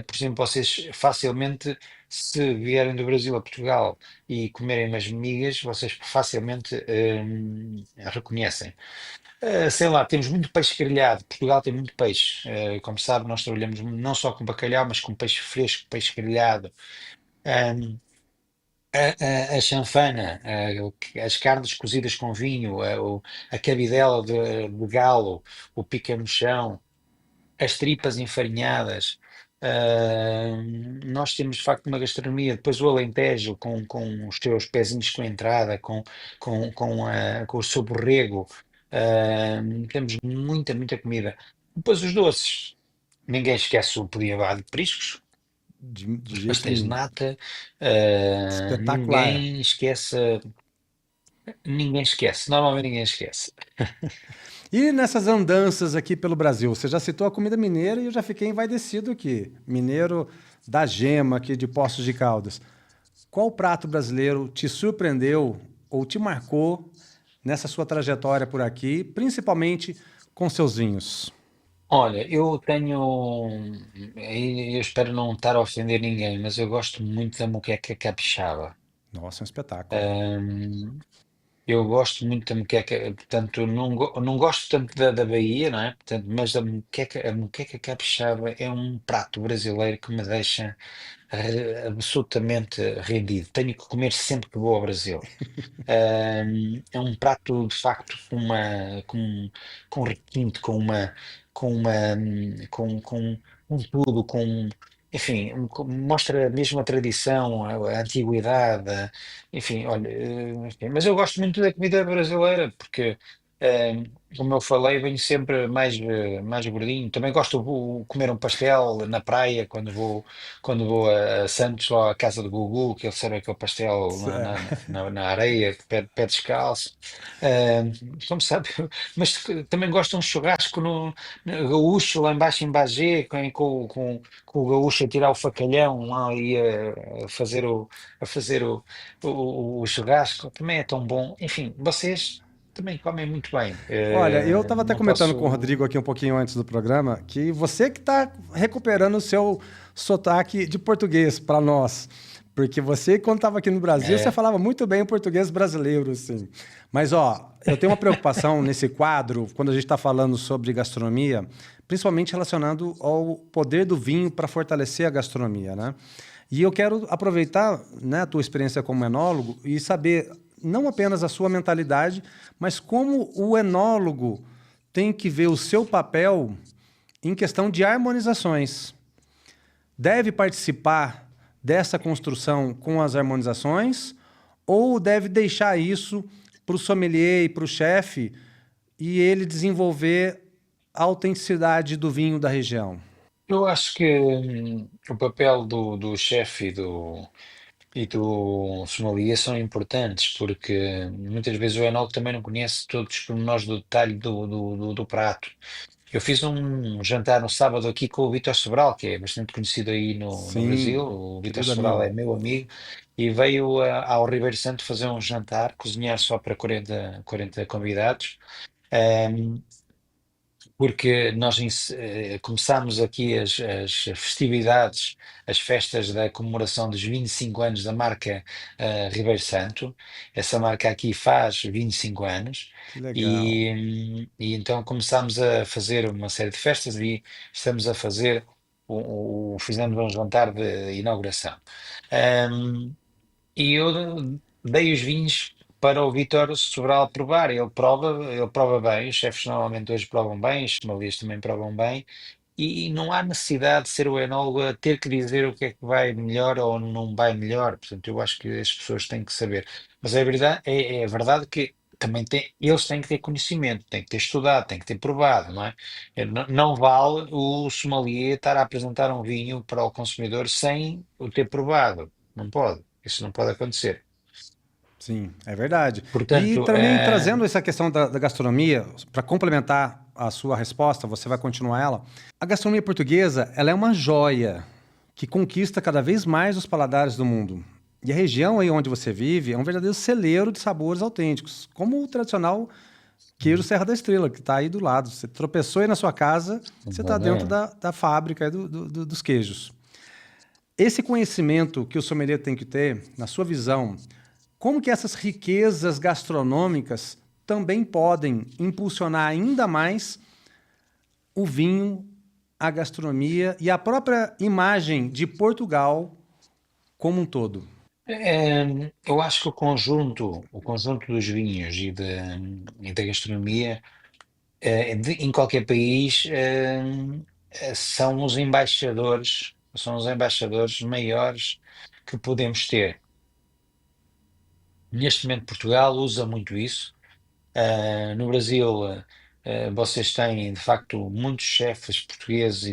por exemplo, vocês facilmente, se vierem do Brasil a Portugal e comerem umas migas, vocês facilmente reconhecem. Sei lá, temos muito peixe grelhado. Portugal tem muito peixe. Como sabe, nós trabalhamos não só com bacalhau, mas com peixe fresco, peixe grelhado. Ahm, a chanfana, as carnes cozidas com vinho, a cabidela de galo, o pica-mexão, as tripas enfarinhadas. Nós temos de facto uma gastronomia. Depois o Alentejo com os seus pezinhos com entrada, com o seu borrego. Temos muita comida. Depois os doces. Ninguém esquece o pudim abado de periscos, De os jeito pastéis de nenhum. nata. Espetacular. Ninguém esquece. Normalmente ninguém esquece. E nessas andanças aqui pelo Brasil, você já citou a comida mineira e eu já fiquei envaidecido aqui. Mineiro da Gema, aqui de Poços de Caldas. Qual prato brasileiro te surpreendeu ou te marcou nessa sua trajetória por aqui, principalmente com seus vinhos? Olha, eu tenho, eu espero não estar a ofender ninguém, mas eu gosto muito da moqueca capixaba. Nossa, é um espetáculo. Ahm, eu gosto muito da moqueca, portanto, não gosto tanto da Bahia, não é? Portanto, mas a moqueca capixaba é um prato brasileiro que me deixa absolutamente rendido. Tenho que comer sempre que vou ao Brasil. É um prato de facto com requinte, com tudo, enfim, mostra mesmo a tradição, a antiguidade, enfim, olha, enfim, mas eu gosto muito da comida brasileira, porque, como eu falei, venho sempre mais gordinho. Também gosto de comer um pastel na praia quando vou a Santos, lá à casa do Gugu, que ele serve aquele pastel na areia, pé descalço. Ah, como sabe, mas também gosto de um churrasco no gaúcho, lá embaixo em Bagé, com o gaúcho a tirar o facalhão lá e a fazer o churrasco. Também é tão bom. Enfim, vocês também comem muito bem. Olha, eu estava até Não comentando com o posso. Rodrigo aqui um pouquinho antes do programa que você que está recuperando o seu sotaque de português para nós. Porque você, quando estava aqui no Brasil, você É, falava muito bem o português brasileiro, assim. Mas, ó, eu tenho uma preocupação nesse quadro, quando a gente está falando sobre gastronomia, principalmente relacionado ao poder do vinho para fortalecer a gastronomia, né? E eu quero aproveitar, né, a tua experiência como enólogo e saber não apenas a sua mentalidade, mas como o enólogo tem que ver o seu papel em questão de harmonizações. Deve participar dessa construção com as harmonizações ou deve deixar isso para o sommelier e para o chefe e ele desenvolver a autenticidade do vinho da região? eu acho que o papel do chefe e do sommelier são importantes, porque muitas vezes o enólogo também não conhece todos os pormenores do detalhe do prato. Eu fiz um jantar no sábado aqui com o Vítor Sobral, que é bastante conhecido aí no Brasil. Sim, O Vítor querido Sobral é amigo. meu amigo e veio ao Ribeiro Santo fazer um jantar, cozinhar só para 40 convidados. Ahm, porque nós começámos aqui as festividades, as festas da comemoração dos 25 anos da marca Ribeiro Santo. Essa marca aqui faz 25 anos Que legal. e então começámos a fazer uma série de festas e estamos a fazer fizemos um jantar de inauguração. Ahm, e eu dei os vinhos para o Vítor Sobral provar. Ele prova bem, os chefes normalmente hoje provam bem, os sommeliers também provam bem, e não há necessidade de ser o enólogo a ter que dizer o que é que vai melhor ou não vai melhor. Portanto, eu acho que as pessoas têm que saber. Mas é verdade que também eles têm que ter conhecimento, têm que ter estudado, têm que ter provado, não é? Não vale o sommelier estar a apresentar um vinho para o consumidor sem o ter provado. Não pode. Isso não pode acontecer. Sim, é verdade. E Portanto, também trazendo essa questão da gastronomia, para complementar a sua resposta, você vai continuar ela. A gastronomia portuguesa, ela é uma joia que conquista cada vez mais os paladares do mundo. E a região aí onde você vive é um verdadeiro celeiro de sabores autênticos, como o tradicional queijo Serra da Estrela, que está aí do lado. Você tropeçou aí na sua casa, você está dentro exatamente. da fábrica aí dos queijos. Esse conhecimento que o sommelier tem que ter, na sua visão, como que essas riquezas gastronômicas também podem impulsionar ainda mais o vinho, a gastronomia e a própria imagem de Portugal como um todo? Eu acho que o conjunto dos vinhos e da gastronomia, em qualquer país, são os embaixadores maiores que podemos ter. Neste momento, Portugal usa muito isso. No Brasil, vocês têm de facto muitos chefes portugueses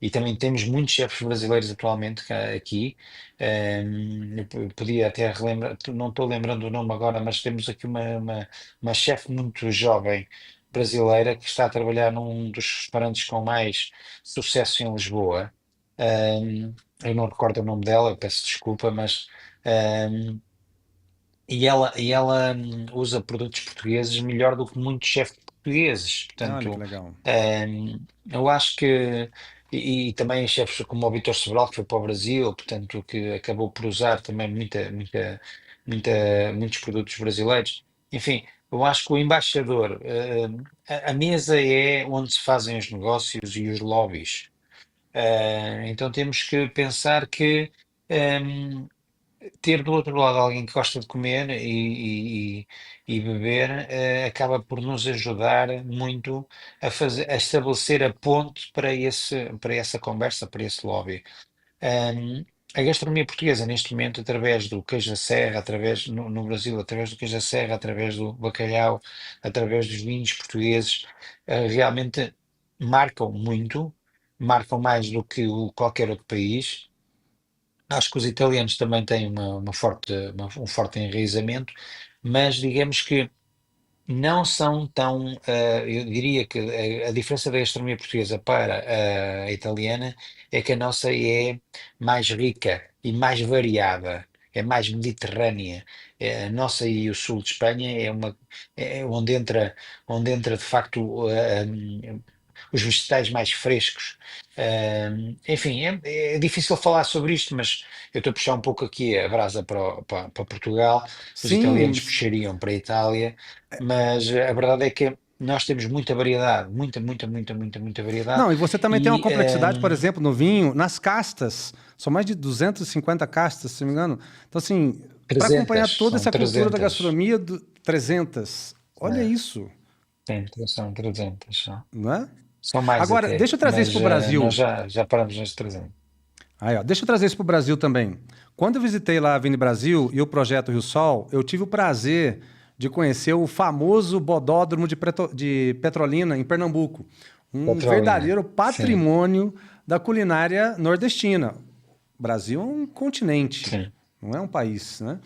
e também temos muitos chefes brasileiros atualmente aqui. Eu podia até relembrar, não estou lembrando o nome agora, mas temos aqui uma chefe muito jovem brasileira que está a trabalhar num dos restaurantes com mais sucesso em Lisboa. Eu não recordo o nome dela, eu peço desculpa, mas. E ela usa produtos portugueses melhor do que muitos chefes portugueses. Olha que Portanto, legal. eu acho que. E também chefes como o Vítor Sobral, que foi para o Brasil, portanto, que acabou por usar também muitos produtos brasileiros. Enfim, eu acho que o embaixador, a mesa é onde se fazem os negócios e os lobbies. Então temos que pensar que. ehm, Ter do outro lado alguém que gosta de comer e beber, acaba por nos ajudar muito a estabelecer a ponte para essa conversa, para esse lobby. Um, a gastronomia portuguesa, neste momento, através do queijo da serra, no Brasil, através do queijo da serra, através do bacalhau, através dos vinhos portugueses, realmente marcam muito, marcam mais do que qualquer outro país. Acho que os italianos também têm um forte enraizamento, mas digamos que não são tão. Eu diria que a diferença da gastronomia portuguesa para a italiana é que a nossa é mais rica e mais variada, é mais mediterrânea. A nossa e o sul de Espanha é onde entra de facto os vegetais mais frescos. Enfim, é difícil falar sobre isto, mas eu estou a puxar um pouco aqui a brasa para Portugal. Os Sim, italianos puxariam para a Itália, mas a verdade é que nós temos muita variedade, muita variedade. não, e você também tem uma E complexidade, por exemplo, no vinho, nas castas. São mais de 250 castas, se não me engano. Então, assim, para acompanhar 300, toda são essa cultura da 300, gastronomia, 300. Olha né? isso, Sim, são 300, não é? são mais Agora, até, deixa eu trazer isso mas para o nós Brasil. já paramos nos 300. Aí, ó, deixa eu trazer isso para o Brasil também. Quando eu visitei lá a Vini Brasil e o projeto Rio Sol, eu tive o prazer de conhecer o famoso Bodódromo de Petrolina, em Pernambuco. Um Petrolina, verdadeiro sim, patrimônio da culinária nordestina. O Brasil é um continente, sim. não é um país, né?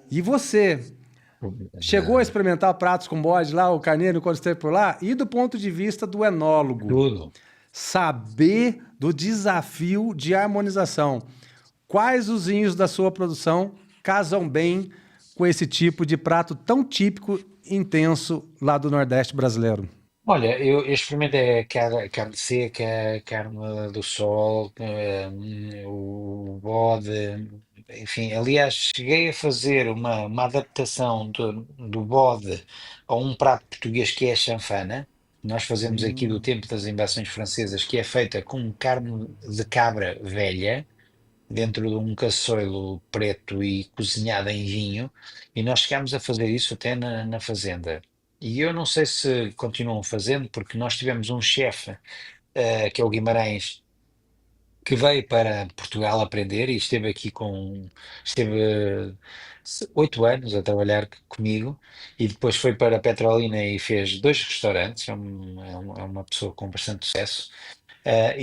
E você chegou a experimentar pratos com bode lá, o carneiro, quando esteve por lá? E do ponto de vista do enólogo, Tudo. saber do desafio de harmonização. Quais os vinhos da sua produção casam bem com esse tipo de prato tão típico e intenso lá do Nordeste brasileiro? Olha, eu experimentei a carne seca, a carne do sol, o bode, enfim. Aliás, cheguei a fazer uma adaptação do bode a um prato português que é a chanfana. Nós fazemos aqui do Hum, tempo das invasões francesas, que é feita com carne de cabra velha dentro de um caçoilo preto e cozinhada em vinho, e nós chegámos a fazer isso até na fazenda. E eu não sei se continuam fazendo, porque nós tivemos um chefe, que é o Guimarães, que veio para Portugal aprender e esteve esteve 8 anos a trabalhar comigo, e depois foi para a Petrolina e fez 2 restaurantes. É uma pessoa com bastante sucesso. Ah,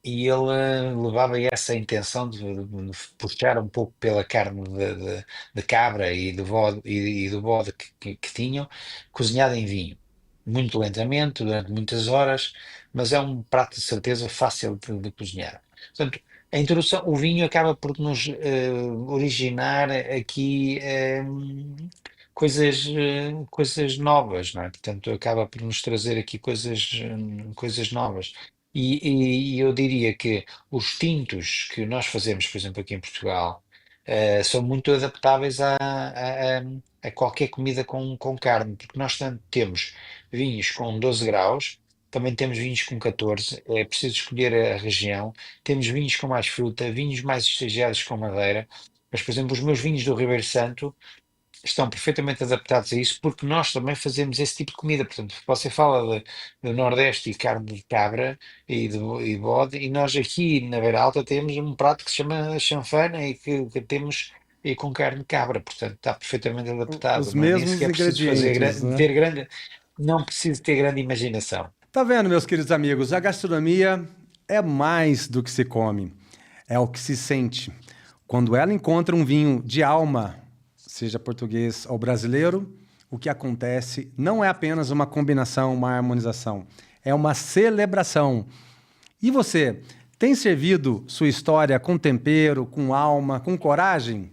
e ele levava essa intenção de puxar um pouco pela carne de cabra e do bode que tinham, cozinhada em vinho, muito lentamente, durante muitas horas, mas é um prato de certeza fácil de cozinhar. Portanto, a introdução, o vinho acaba por nos originar aqui coisas novas, não é? Portanto, acaba por nos trazer aqui coisas novas. E eu diria que os tintos que nós fazemos, por exemplo, aqui em Portugal, são muito adaptáveis a qualquer comida com carne, porque nós tanto temos vinhos com 12 graus, também temos vinhos com 14, é preciso escolher a região, temos vinhos com mais fruta, vinhos mais estagiados com madeira, mas, por exemplo, os meus vinhos do Ribeiro Santo estão perfeitamente adaptados a isso, porque nós também fazemos esse tipo de comida. Portanto, você fala do Nordeste e carne de cabra e bode, e nós aqui na Beira Alta temos um prato que se chama chanfana e que temos e com carne de cabra. Portanto, está perfeitamente adaptado. os Não é nem mesmos sequer preciso fazer ingredientes, né? ter grande, não preciso ter grande imaginação. Tá vendo, meus queridos amigos? A gastronomia é mais do que se come, é o que se sente. Quando ela encontra um vinho de alma, seja português ou brasileiro, o que acontece não é apenas uma combinação, uma harmonização, é uma celebração. E você, tem servido sua história com tempero, com alma, com coragem?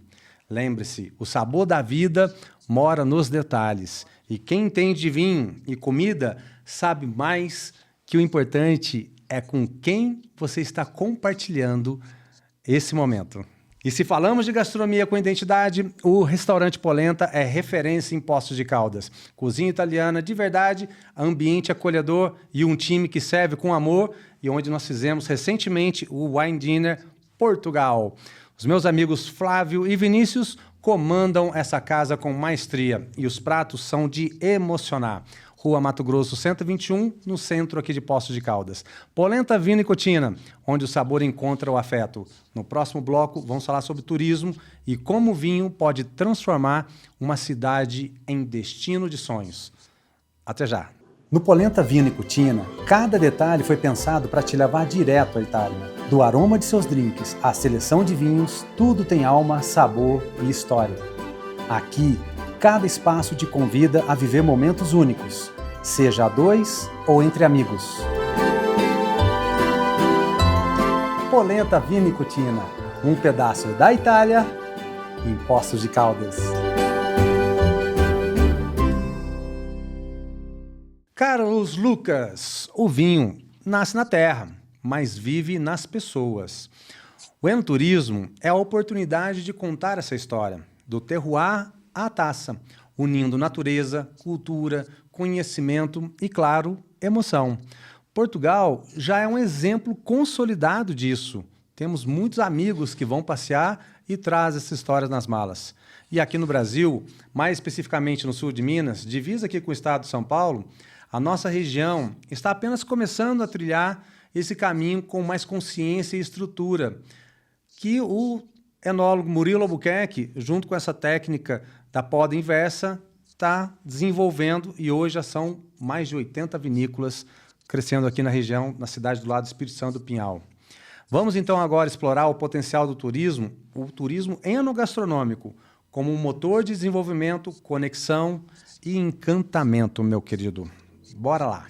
Lembre-se, o sabor da vida mora nos detalhes. E quem entende de vinho e comida sabe mais que o importante é com quem você está compartilhando esse momento. E se falamos de gastronomia com identidade, o restaurante Polenta é referência em Poços de Caldas. Cozinha italiana de verdade, ambiente acolhedor e um time que serve com amor, e onde nós fizemos recentemente o Wine Dinner Portugal. Os meus amigos Flávio e Vinícius comandam essa casa com maestria e os pratos são de emocionar. Rua Mato Grosso 121, no centro aqui de Poços de Caldas. Polenta, vinho e cotina, onde o sabor encontra o afeto. No próximo bloco, vamos falar sobre turismo e como o vinho pode transformar uma cidade em destino de sonhos. Até já! No Polenta Vino e Cucina, cada detalhe foi pensado para te levar direto à Itália. Do aroma de seus drinks à seleção de vinhos, tudo tem alma, sabor e história. Aqui, cada espaço te convida a viver momentos únicos, seja a dois ou entre amigos. Polenta Vino e Cucina, um pedaço da Itália em Poços de Caldas. Carlos Lucas, o vinho nasce na terra, mas vive nas pessoas. O enoturismo é a oportunidade de contar essa história, do terroir à taça, unindo natureza, cultura, conhecimento e, claro, emoção. Portugal já é um exemplo consolidado disso. Temos muitos amigos que vão passear e trazem essas histórias nas malas. E aqui no Brasil, mais especificamente no sul de Minas, divisa aqui com o estado de São Paulo, a nossa região está apenas começando a trilhar esse caminho com mais consciência e estrutura, que o enólogo Murilo Albuquerque, junto com essa técnica da poda inversa, está desenvolvendo e hoje já são mais de 80 vinícolas crescendo aqui na região, na cidade do lado do Espírito Santo do Pinhal. Vamos então agora explorar o potencial do turismo, o turismo enogastronômico, como um motor de desenvolvimento, conexão e encantamento, meu querido. Bora lá.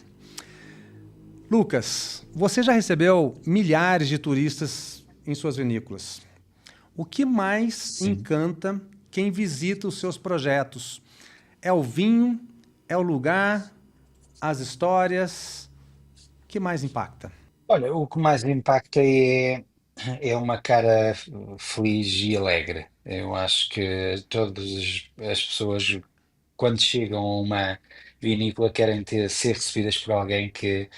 Lucas, você já recebeu milhares de turistas em suas vinícolas. O que mais Sim. encanta quem visita os seus projetos? É o vinho? É o lugar? as histórias? O que mais impacta? Olha, o que mais impacta é uma cara feliz e alegre. Eu acho que todas as pessoas, quando chegam a uma vinícola, querem ser recebidas por alguém que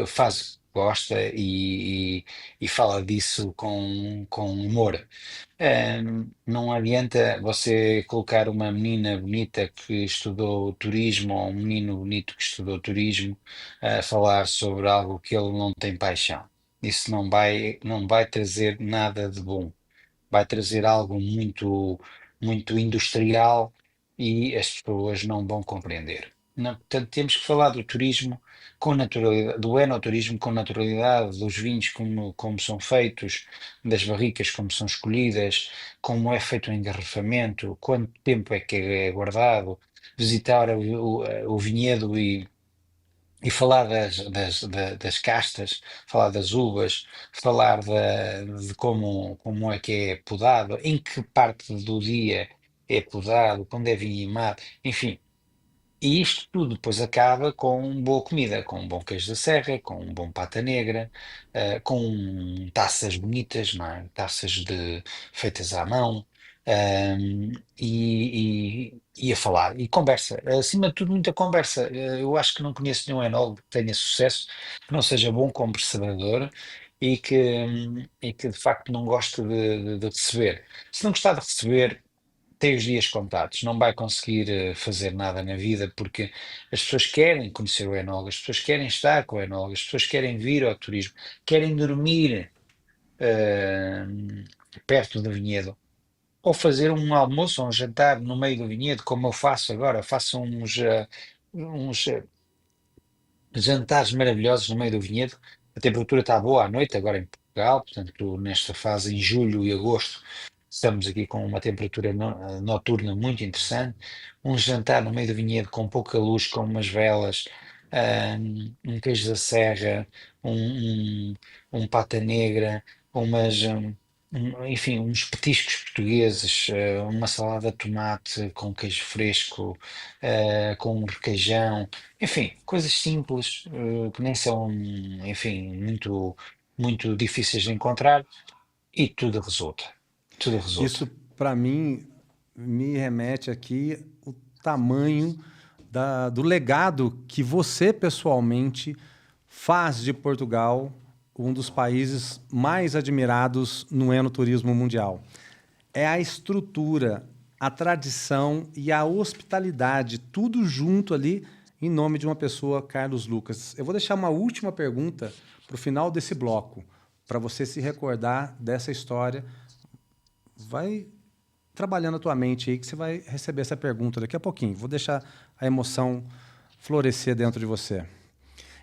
faz, gosta e fala disso com humor. Não adianta você colocar uma menina bonita que estudou turismo ou um menino bonito que estudou turismo a falar sobre algo que ele não tem paixão. Isso não vai trazer nada de bom, vai trazer algo muito, muito industrial e as pessoas não vão compreender. Portanto, temos que falar do turismo com naturalidade, do enoturismo com naturalidade, dos vinhos como são feitos, das barricas como são escolhidas, como é feito o engarrafamento, quanto tempo é que é guardado, visitar o vinhedo e falar das castas, falar das uvas, falar de como é que é podado, em que parte do dia é podado, quando é vinhimado, enfim. E isto tudo depois acaba com boa comida, com um bom queijo da serra, com um bom pata negra, com taças bonitas, não é? Feitas à mão, e a falar, e conversa. Acima de tudo, muita conversa. Eu acho que não conheço nenhum enólogo que tenha sucesso, que não seja bom conversador e que de facto não goste de receber. Se não gostar de receber, tem os dias contados, não vai conseguir fazer nada na vida porque as pessoas querem conhecer o enólogo, as pessoas querem estar com o enólogo, as pessoas querem vir ao turismo, querem dormir eh, perto do vinhedo, ou fazer um almoço ou um jantar no meio do vinhedo, como eu faço agora, faço uns jantares maravilhosos no meio do vinhedo. A temperatura está boa à noite, agora em Portugal, portanto, nesta fase, em julho e agosto, estamos aqui com uma temperatura noturna muito interessante. Um jantar no meio do vinhedo com pouca luz, com umas velas, um queijo da serra, um, um, um pata negra, enfim, uns petiscos portugueses, uma salada de tomate com queijo fresco, com um requeijão. Enfim, coisas simples, que nem são, enfim, muito, muito difíceis de encontrar e tudo resulta. Tudo resulta. Isso, para mim, me remete aqui o tamanho do legado que você pessoalmente faz de Portugal um dos países mais admirados no enoturismo mundial. É a estrutura, a tradição e a hospitalidade, tudo junto ali em nome de uma pessoa, Carlos Lucas. Eu vou deixar uma última pergunta para o final desse bloco, para você se recordar dessa história. Vai trabalhando a tua mente aí que você vai receber essa pergunta daqui a pouquinho. Vou deixar a emoção florescer dentro de você.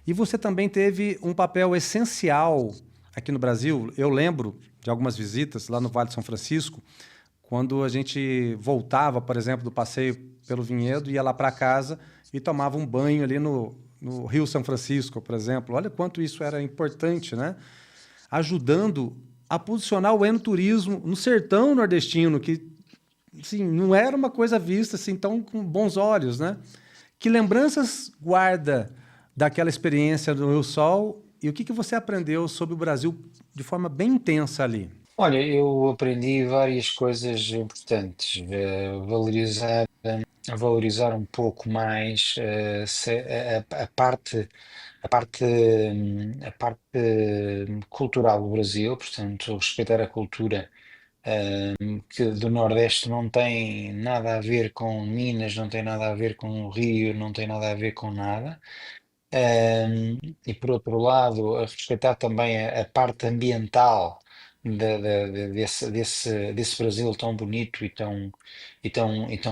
E você também teve um papel essencial aqui no Brasil. Eu lembro de algumas visitas lá no Vale de São Francisco, quando a gente voltava, por exemplo, do passeio pelo vinhedo, ia lá para casa e tomava um banho ali no Rio São Francisco, por exemplo. Olha quanto isso era importante, né? Ajudando a posicionar o enoturismo no sertão nordestino, que assim, não era uma coisa vista assim tão com bons olhos, né? Que lembranças guarda daquela experiência do Rio Sol e o que você aprendeu sobre o Brasil de forma bem intensa ali? Olha, eu aprendi várias coisas importantes. A valorizar um pouco mais a parte cultural do Brasil, portanto, respeitar a cultura que do Nordeste não tem nada a ver com Minas, não tem nada a ver com o Rio, não tem nada a ver com nada. E por outro lado, a respeitar também a parte ambiental desse Brasil tão bonito e tão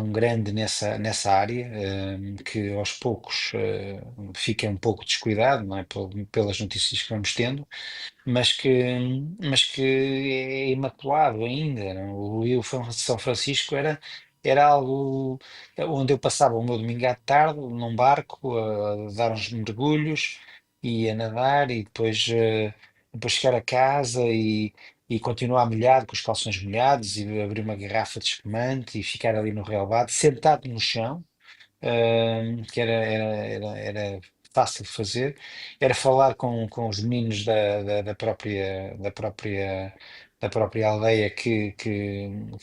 grande nessa área, que aos poucos fica um pouco descuidado, não é? Pelas notícias que vamos tendo, mas que é imaculado ainda, não é? O Rio São Francisco era algo onde eu passava o meu domingo à tarde num barco a dar uns mergulhos e a nadar e depois chegar a casa e continuar molhado, com os calções molhados e abrir uma garrafa de espumante e ficar ali no relvado, sentado no chão, que era fácil de fazer, era falar com os meninos da própria aldeia que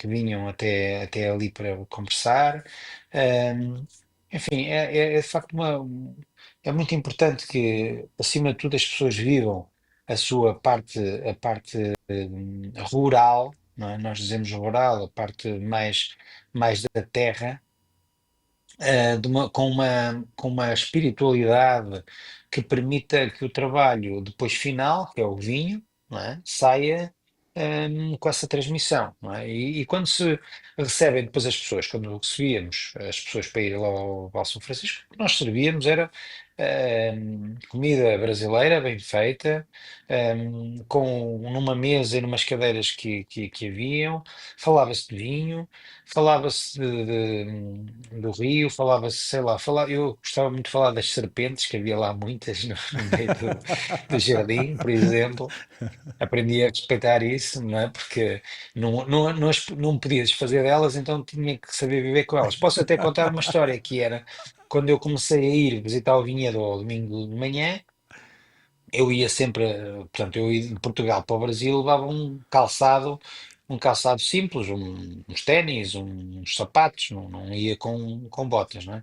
vinham até ali para conversar. Ahm, Enfim, é de facto é muito importante que, acima de tudo, as pessoas vivam a parte rural, não é? Nós dizemos rural, a parte mais da terra, com uma espiritualidade que permita que o trabalho depois final, que é o vinho, não é? Saia, com essa transmissão, não é? E quando se recebem depois as pessoas, quando recebíamos as pessoas para ir lá ao Val São Francisco, o que nós servíamos era comida brasileira bem feita, numa mesa e numas cadeiras que haviam, falava-se de vinho, falava-se do rio, falava-se, sei lá, eu gostava muito de falar das serpentes, que havia lá muitas no meio do jardim, por exemplo. Aprendi a respeitar isso, não é? Porque não me podia desfazer delas, então tinha que saber viver com elas. Posso até contar uma história que era quando eu comecei a ir visitar o vinhedo ao domingo de manhã. Eu ia sempre, portanto, eu ia de Portugal para o Brasil, levava um calçado simples, uns ténis, uns sapatos, não ia com botas, não é?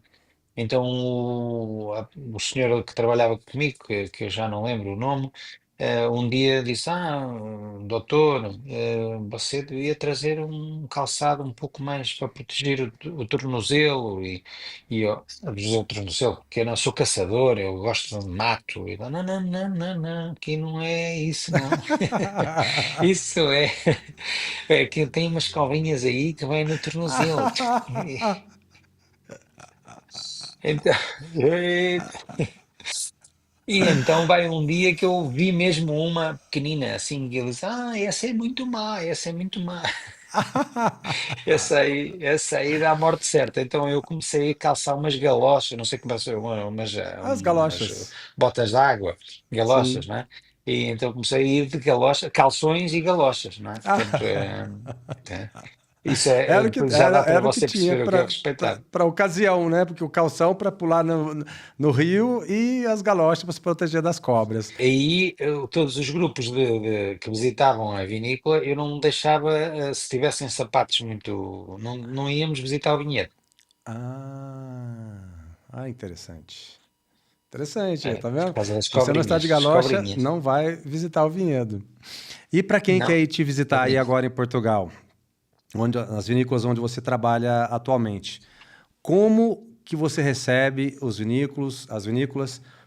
Então o senhor que trabalhava comigo, que eu já não lembro o nome, um dia disse: doutor, você devia trazer um calçado um pouco mais para proteger o tornozelo. E eu, proteger o tornozelo, porque eu não sou caçador, eu gosto de mato. E ele, não, não, não, não, não, aqui não é isso, não. Isso é que tem umas covinhas aí que vai no tornozelo. Então, e então vai um dia que eu vi mesmo uma pequenina, assim, que ele disse, essa é muito má, essa é muito má. Essa aí dá a morte certa. Então eu comecei a calçar umas galochas, não sei como é que se chama, As umas galochas. botas de água, galochas, Sim. não é? E então comecei a ir de galocha, calções e galochas, não é? Portanto, é, isso Era o que, depois já era, dá para era o que você tinha perceber o que é respeitar. para ocasião, né? Porque o calção para pular no rio e as galochas para se proteger das cobras. Aí, todos os grupos que visitavam a vinícola, eu não deixava, se tivessem sapatos muito. Não, não íamos visitar o vinhedo, Interessante. Interessante, tá por vendo? causa das Se você não está de cobrinhas, as galocha, cobrinhas. não vai visitar o vinhedo. E para quem quer Não, ir te visitar aí acredito. agora em Portugal, nas vinícolas onde você trabalha atualmente, como que você recebe as vinícolas?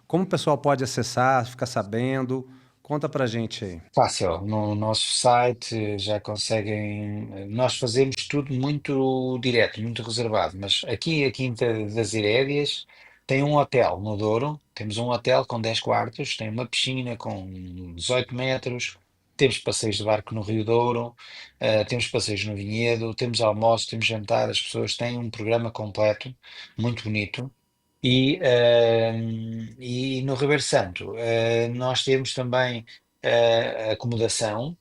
Como o pessoal pode acessar, ficar sabendo? Conta pra gente aí. Fácil, no nosso site já conseguem. Nós fazemos tudo muito direto, muito reservado, mas aqui a Quinta das Herédias tem um hotel no Douro. Temos um hotel com 10 quartos, tem uma piscina com 18 metros, temos passeios de barco no Rio Douro, temos passeios no Vinhedo, temos almoço, temos jantar. As pessoas têm um programa completo, muito bonito. E no Ribeiro Santo, nós temos também acomodação,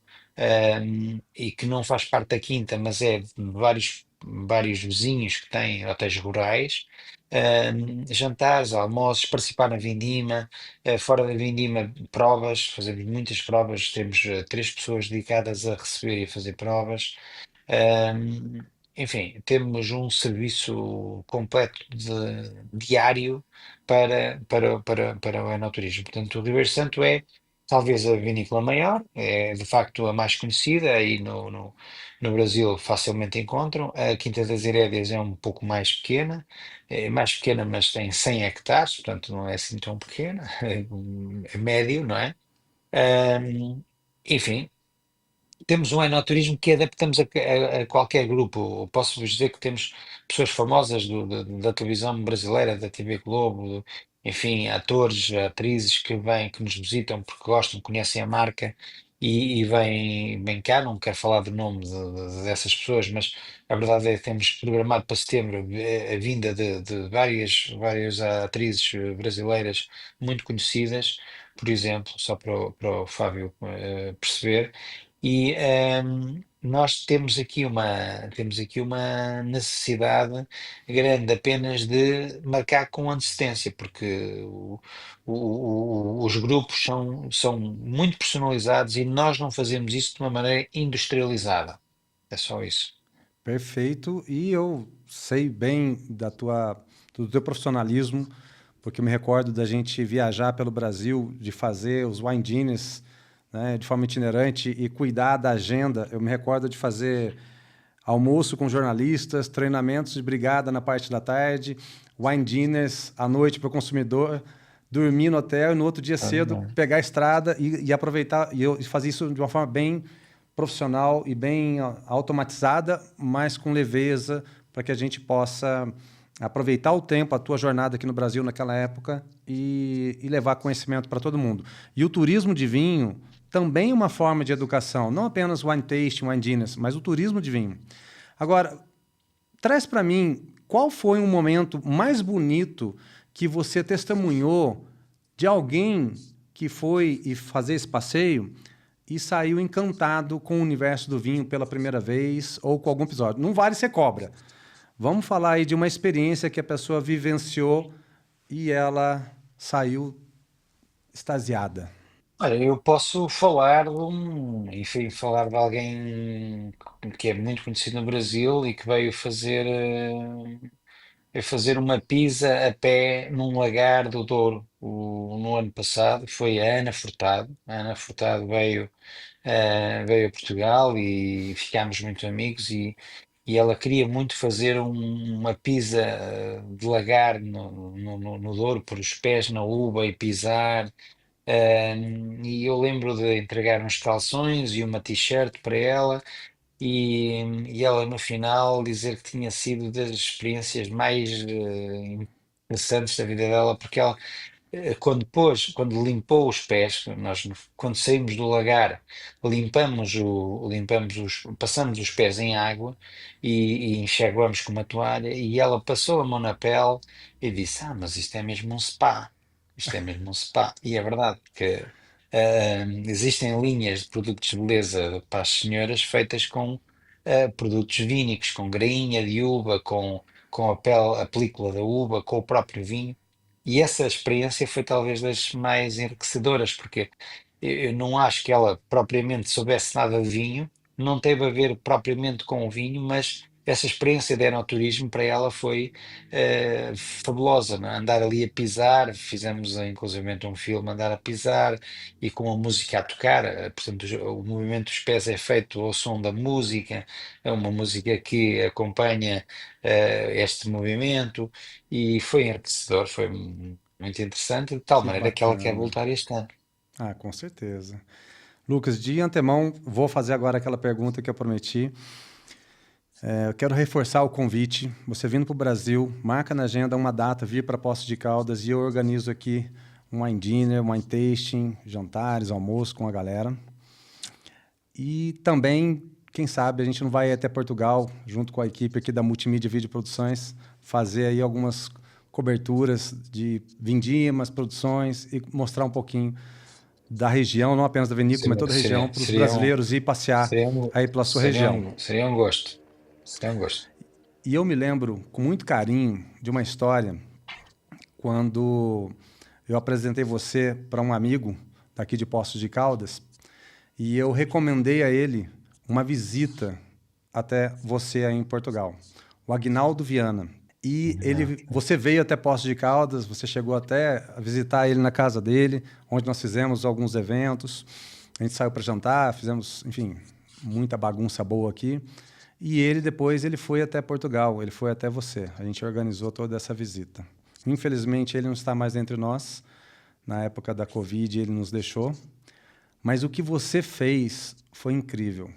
e que não faz parte da quinta, mas é de vários vizinhos que têm hotéis rurais, jantares, almoços, participar na vindima, fora da vindima, provas, fazemos muitas provas, temos 3 pessoas dedicadas a receber e a fazer provas. Ahm, Enfim, temos um serviço completo diário para o enoturismo. Portanto, o Ribeiro Santo é talvez a vinícola maior, é de facto a mais conhecida, aí no Brasil facilmente encontram. A Quinta das Herédias é um pouco mais pequena, mas tem 100 hectares, portanto não é assim tão pequena, é médio, não é? Ahm, Enfim, temos um enoturismo que adaptamos a qualquer grupo. Posso-vos dizer que temos pessoas famosas da televisão brasileira, da TV Globo, enfim, atores, atrizes que vêm, que nos visitam porque gostam, conhecem a marca e vêm cá. Não quero falar do nome dessas pessoas, mas a verdade é que temos programado para setembro a vinda de várias atrizes brasileiras muito conhecidas, por exemplo, só para o Fábio perceber. E, nós temos aqui uma necessidade grande apenas de marcar com antecedência, porque os grupos são muito personalizados e nós não fazemos isso de uma maneira industrializada. É só isso. Perfeito. E eu sei bem do teu profissionalismo, porque eu me recordo da gente viajar pelo Brasil, de fazer os wine dinners, né, de forma itinerante e cuidar da agenda. Eu me recordo de fazer almoço com jornalistas, treinamentos de brigada na parte da tarde, wine dinners à noite para o consumidor, dormir no hotel e no outro dia cedo Ah, pegar a estrada e aproveitar. E eu fazia isso de uma forma bem profissional e bem automatizada, mas com leveza, para que a gente possa aproveitar o tempo, a tua jornada aqui no Brasil naquela época e levar conhecimento para todo mundo. E o turismo de vinho também é uma forma de educação, não apenas wine tasting, wine dinners, mas o turismo de vinho. Agora, traz para mim qual foi um momento mais bonito que você testemunhou de alguém que foi e fazer esse passeio e saiu encantado com o universo do vinho pela primeira vez ou com algum episódio. Não vale ser cobra. Vamos falar aí de uma experiência que a pessoa vivenciou e ela saiu extasiada. olha, eu posso falar enfim, falar de alguém que é muito conhecido no Brasil e que veio fazer uma pisa a pé num lagar do Douro no ano passado. Foi a Ana Furtado. A Ana Furtado veio a Portugal e ficámos muito amigos e ela queria muito fazer uma pisa de lagar no Douro, pôr os pés na uva e pisar. E eu lembro de entregar uns calções e uma t-shirt para ela e ela no final dizer que tinha sido das experiências mais interessantes da vida dela, porque ela quando limpou os pés, quando saímos do lagar, passamos os pés em água e enxaguamos com uma toalha e ela passou a mão na pele e disse, mas isto é mesmo um spa. Isto é mesmo um spa. E é verdade que existem linhas de produtos de beleza para as senhoras feitas com produtos vínicos, com grainha de uva, com a película da uva, com o próprio vinho. E essa experiência foi talvez das mais enriquecedoras, porque eu não acho que ela propriamente soubesse nada de vinho, não teve a ver propriamente com o vinho, mas essa experiência de enoturismo para ela foi fabulosa, não é? Andar ali a pisar, fizemos inclusivamente um filme, andar a pisar e com a música a tocar, portanto o movimento dos pés é feito ao som da música, é uma música que acompanha este movimento. E foi enriquecedor, foi muito interessante, de tal Que maneira que ela quer bacana. voltar este ano. Ah, com certeza. Lucas, de antemão, vou fazer agora aquela pergunta que eu prometi. Eu quero reforçar o convite. Você vindo para o Brasil, marca na agenda uma data, vir para Poços de Caldas e eu organizo aqui um wine dinner, um wine tasting, jantares, almoço com a galera. E também, quem sabe, a gente não vai até Portugal, junto com a equipe aqui da Multimídia Vídeo Produções, fazer aí algumas coberturas de vindimas, produções e mostrar um pouquinho da região, não apenas da vinícola, mas Seria, toda a região, seria, para os seria um, brasileiros ir passear seria um, aí pela sua seria região. um, seria um gosto. Seria um gosto. E eu me lembro com muito carinho de uma história quando eu apresentei você para um amigo daqui de Poços de Caldas e eu recomendei a ele uma visita até você aí em Portugal, o Agnaldo Viana. E você veio até Poços de Caldas, você chegou até a visitar ele na casa dele, onde nós fizemos alguns eventos. A gente saiu para jantar, fizemos, enfim, muita bagunça boa aqui. E ele depois ele foi até Portugal, ele foi até você. A gente organizou toda essa visita. Infelizmente ele não está mais entre nós. Na época da Covid ele nos deixou. Mas o que você fez foi incrível.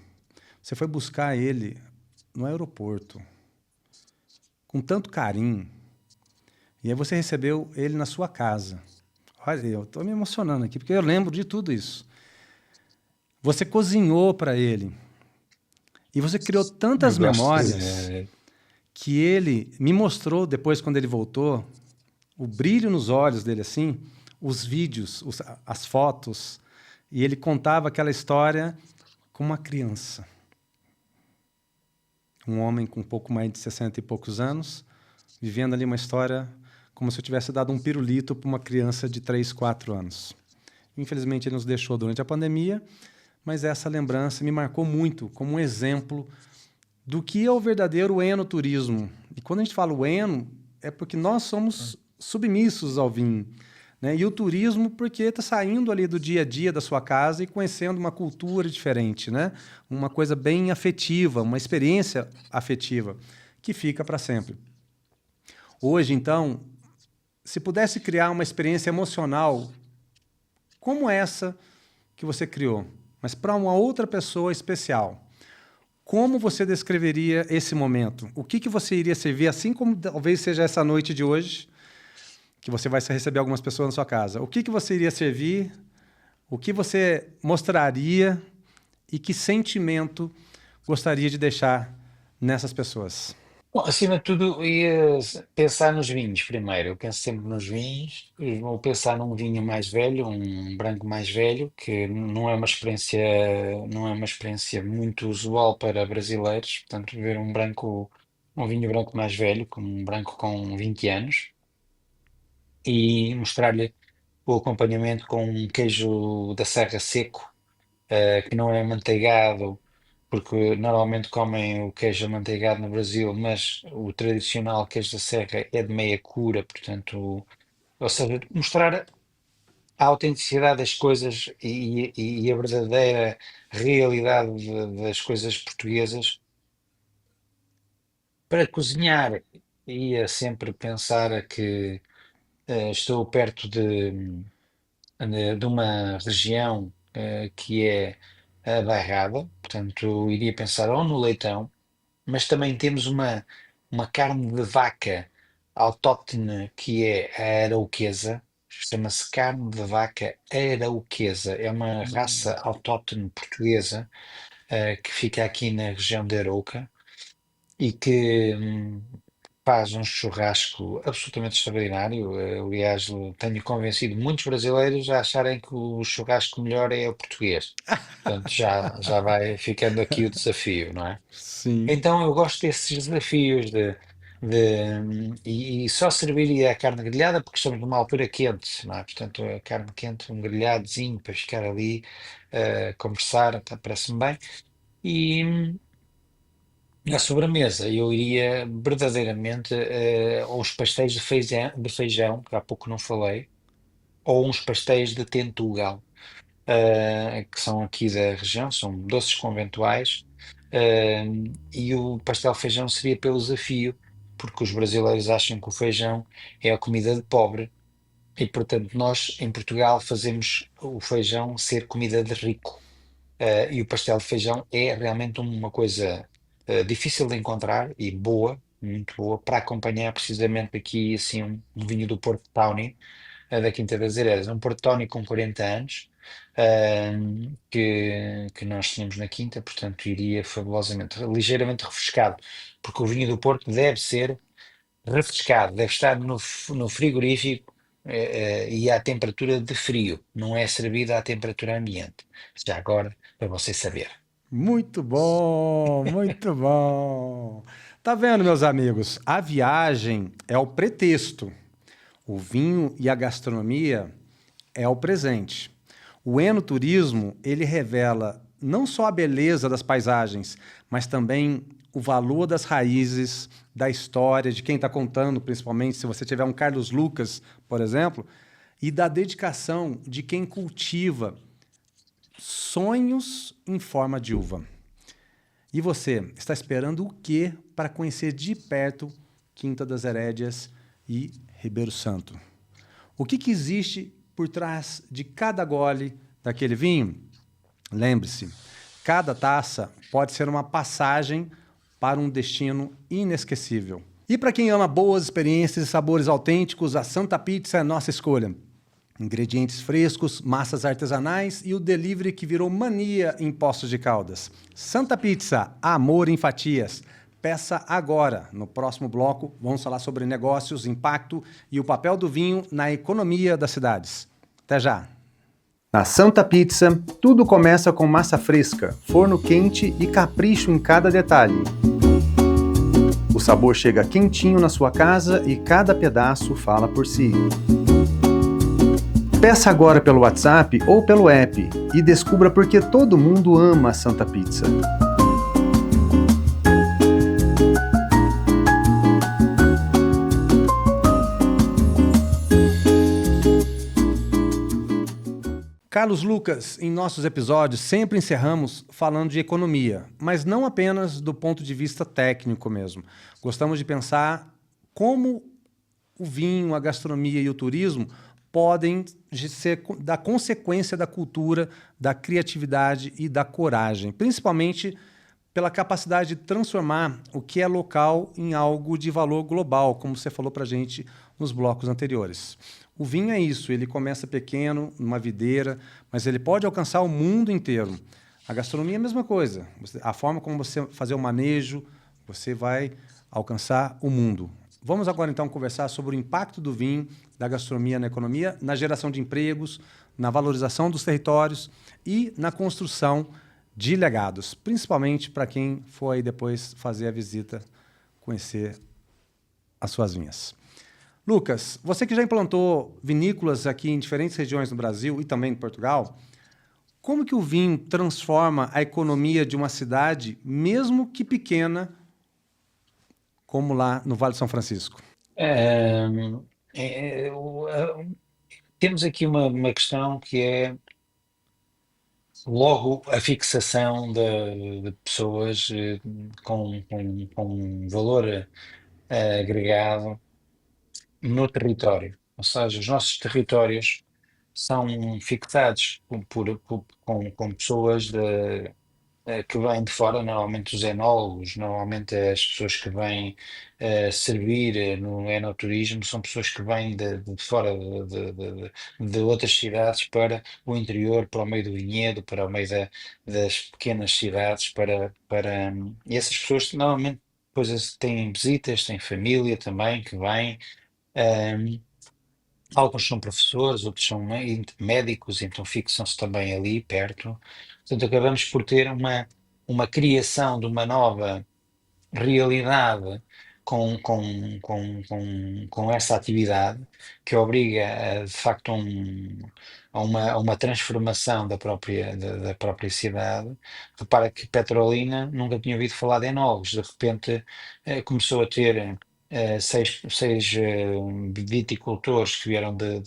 Você foi buscar ele no aeroporto com tanto carinho. E aí você recebeu ele na sua casa. Olha, eu estou me emocionando aqui porque eu lembro de tudo isso. Você cozinhou para ele. E você criou Eu tantas gosto memórias que ele me mostrou depois, quando ele voltou, o brilho nos olhos dele, assim, os vídeos, as fotos, e ele contava aquela história como uma criança. Um homem com um pouco mais de 60 e poucos anos, vivendo ali uma história como se eu tivesse dado um pirulito para uma criança de 3, 4 anos. Infelizmente, ele nos deixou durante a pandemia, mas essa lembrança me marcou muito como um exemplo do que é o verdadeiro enoturismo. E quando a gente fala o eno, é porque nós somos submissos ao vinho, né? E o turismo porque está saindo ali do dia a dia da sua casa e conhecendo uma cultura diferente, né? Uma coisa bem afetiva, uma experiência afetiva que fica para sempre. Hoje, então, se pudesse criar uma experiência emocional como essa que você criou, mas para uma outra pessoa especial, como você descreveria esse momento? O que você iria servir, assim como talvez seja essa noite de hoje, que você vai receber algumas pessoas na sua casa? O que você iria servir? O que você mostraria? E que sentimento gostaria de deixar nessas pessoas? Bom, acima de tudo, eu ia pensar nos vinhos primeiro. Eu penso sempre nos vinhos. E vou pensar num vinho mais velho, um branco mais velho, que não é uma experiência muito usual para brasileiros. Portanto, ver um vinho branco mais velho, como um branco com 20 anos, e mostrar-lhe o acompanhamento com um queijo da Serra seco, que não é manteigado, porque normalmente comem o queijo amanteigado no Brasil, mas o tradicional queijo da Serra é de meia cura, portanto, ou seja, mostrar a autenticidade das coisas e a verdadeira realidade das coisas portuguesas. Para cozinhar, ia sempre pensar que estou perto de uma região que é a Bairrada, portanto, iria pensar ou no leitão, mas também temos uma carne de vaca autóctone que é a arauquesa, chama-se carne de vaca arauquesa, é uma raça autóctone portuguesa que fica aqui na região de Arouca e que faz um churrasco absolutamente extraordinário. Aliás, eu tenho convencido muitos brasileiros a acharem que o churrasco melhor é o português. Portanto, já vai ficando aqui o desafio, não é? Sim. Então eu gosto desses desafios e só serviria a carne grelhada porque estamos numa altura quente, não é? Portanto, a carne quente, um grelhadozinho para ficar ali a conversar, tá, parece-me bem. E na sobremesa eu iria verdadeiramente aos pastéis de feijão, que há pouco não falei, ou uns pastéis de tentugal que são aqui da região, são doces conventuais, e o pastel de feijão seria pelo desafio, porque os brasileiros acham que o feijão é a comida de pobre, e portanto nós em Portugal fazemos o feijão ser comida de rico. E o pastel de feijão é realmente uma coisa difícil de encontrar e boa, muito boa, para acompanhar precisamente aqui assim um vinho do Porto Tawny, da Quinta das Heredas, um Porto Tawny com 40 anos, que nós tínhamos na Quinta, portanto iria fabulosamente, ligeiramente refrescado, porque o vinho do Porto deve ser refrescado, deve estar no frigorífico e à temperatura de frio, não é servido à temperatura ambiente. Já agora, para você saber. Muito bom, muito bom. Tá vendo, meus amigos? A viagem é o pretexto. O vinho e a gastronomia é o presente. O enoturismo, ele revela não só a beleza das paisagens, mas também o valor das raízes, da história, de quem está contando, principalmente se você tiver um Carlos Lucas, por exemplo, e da dedicação de quem cultiva sonhos em forma de uva. E você, está esperando o quê para conhecer de perto Quinta das Herédias e Ribeiro Santo? O que existe por trás de cada gole daquele vinho? Lembre-se, cada taça pode ser uma passagem para um destino inesquecível. E para quem ama boas experiências e sabores autênticos, a Santa Pizza é a nossa escolha. Ingredientes frescos, massas artesanais e o delivery que virou mania em Poços de Caldas. Santa Pizza, amor em fatias. Peça agora. No próximo bloco, vamos falar sobre negócios, impacto e o papel do vinho na economia das cidades. Até já! Na Santa Pizza, tudo começa com massa fresca, forno quente e capricho em cada detalhe. O sabor chega quentinho na sua casa e cada pedaço fala por si. Peça agora pelo WhatsApp ou pelo app e descubra por que todo mundo ama a Santa Pizza. Carlos Lucas, em nossos episódios sempre encerramos falando de economia, mas não apenas do ponto de vista técnico mesmo. Gostamos de pensar como o vinho, a gastronomia e o turismo podem ser da consequência da cultura, da criatividade e da coragem, principalmente pela capacidade de transformar o que é local em algo de valor global, como você falou para a gente nos blocos anteriores. O vinho é isso, ele começa pequeno, numa videira, mas ele pode alcançar o mundo inteiro. A gastronomia é a mesma coisa. A forma como você fazer o manejo, você vai alcançar o mundo. Vamos agora, então, conversar sobre o impacto do vinho, da gastronomia na economia, na geração de empregos, na valorização dos territórios e na construção de legados, principalmente para quem for aí depois fazer a visita, conhecer as suas vinhas. Lucas, você que já implantou vinícolas aqui em diferentes regiões do Brasil e também em Portugal, como que o vinho transforma a economia de uma cidade, mesmo que pequena, como lá no Vale do São Francisco? Ahm, Temos aqui uma questão que é logo a fixação de pessoas com valor agregado no território. Ou seja, os nossos territórios são fixados com pessoas que vêm de fora, normalmente os enólogos, normalmente as pessoas que vêm servir no enoturismo, são pessoas que vêm de fora de outras cidades para o interior, para o meio do vinhedo, para o meio das pequenas cidades, e essas pessoas normalmente depois têm visitas, têm família também que vem. ehm, Alguns são professores, outros são médicos, então fixam-se também ali perto. Portanto, acabamos por ter uma criação de uma nova realidade com essa atividade que obriga de facto a uma transformação da própria cidade. Repara que Petrolina nunca tinha ouvido falar de enólogos, de repente começou a ter seis viticultores que vieram de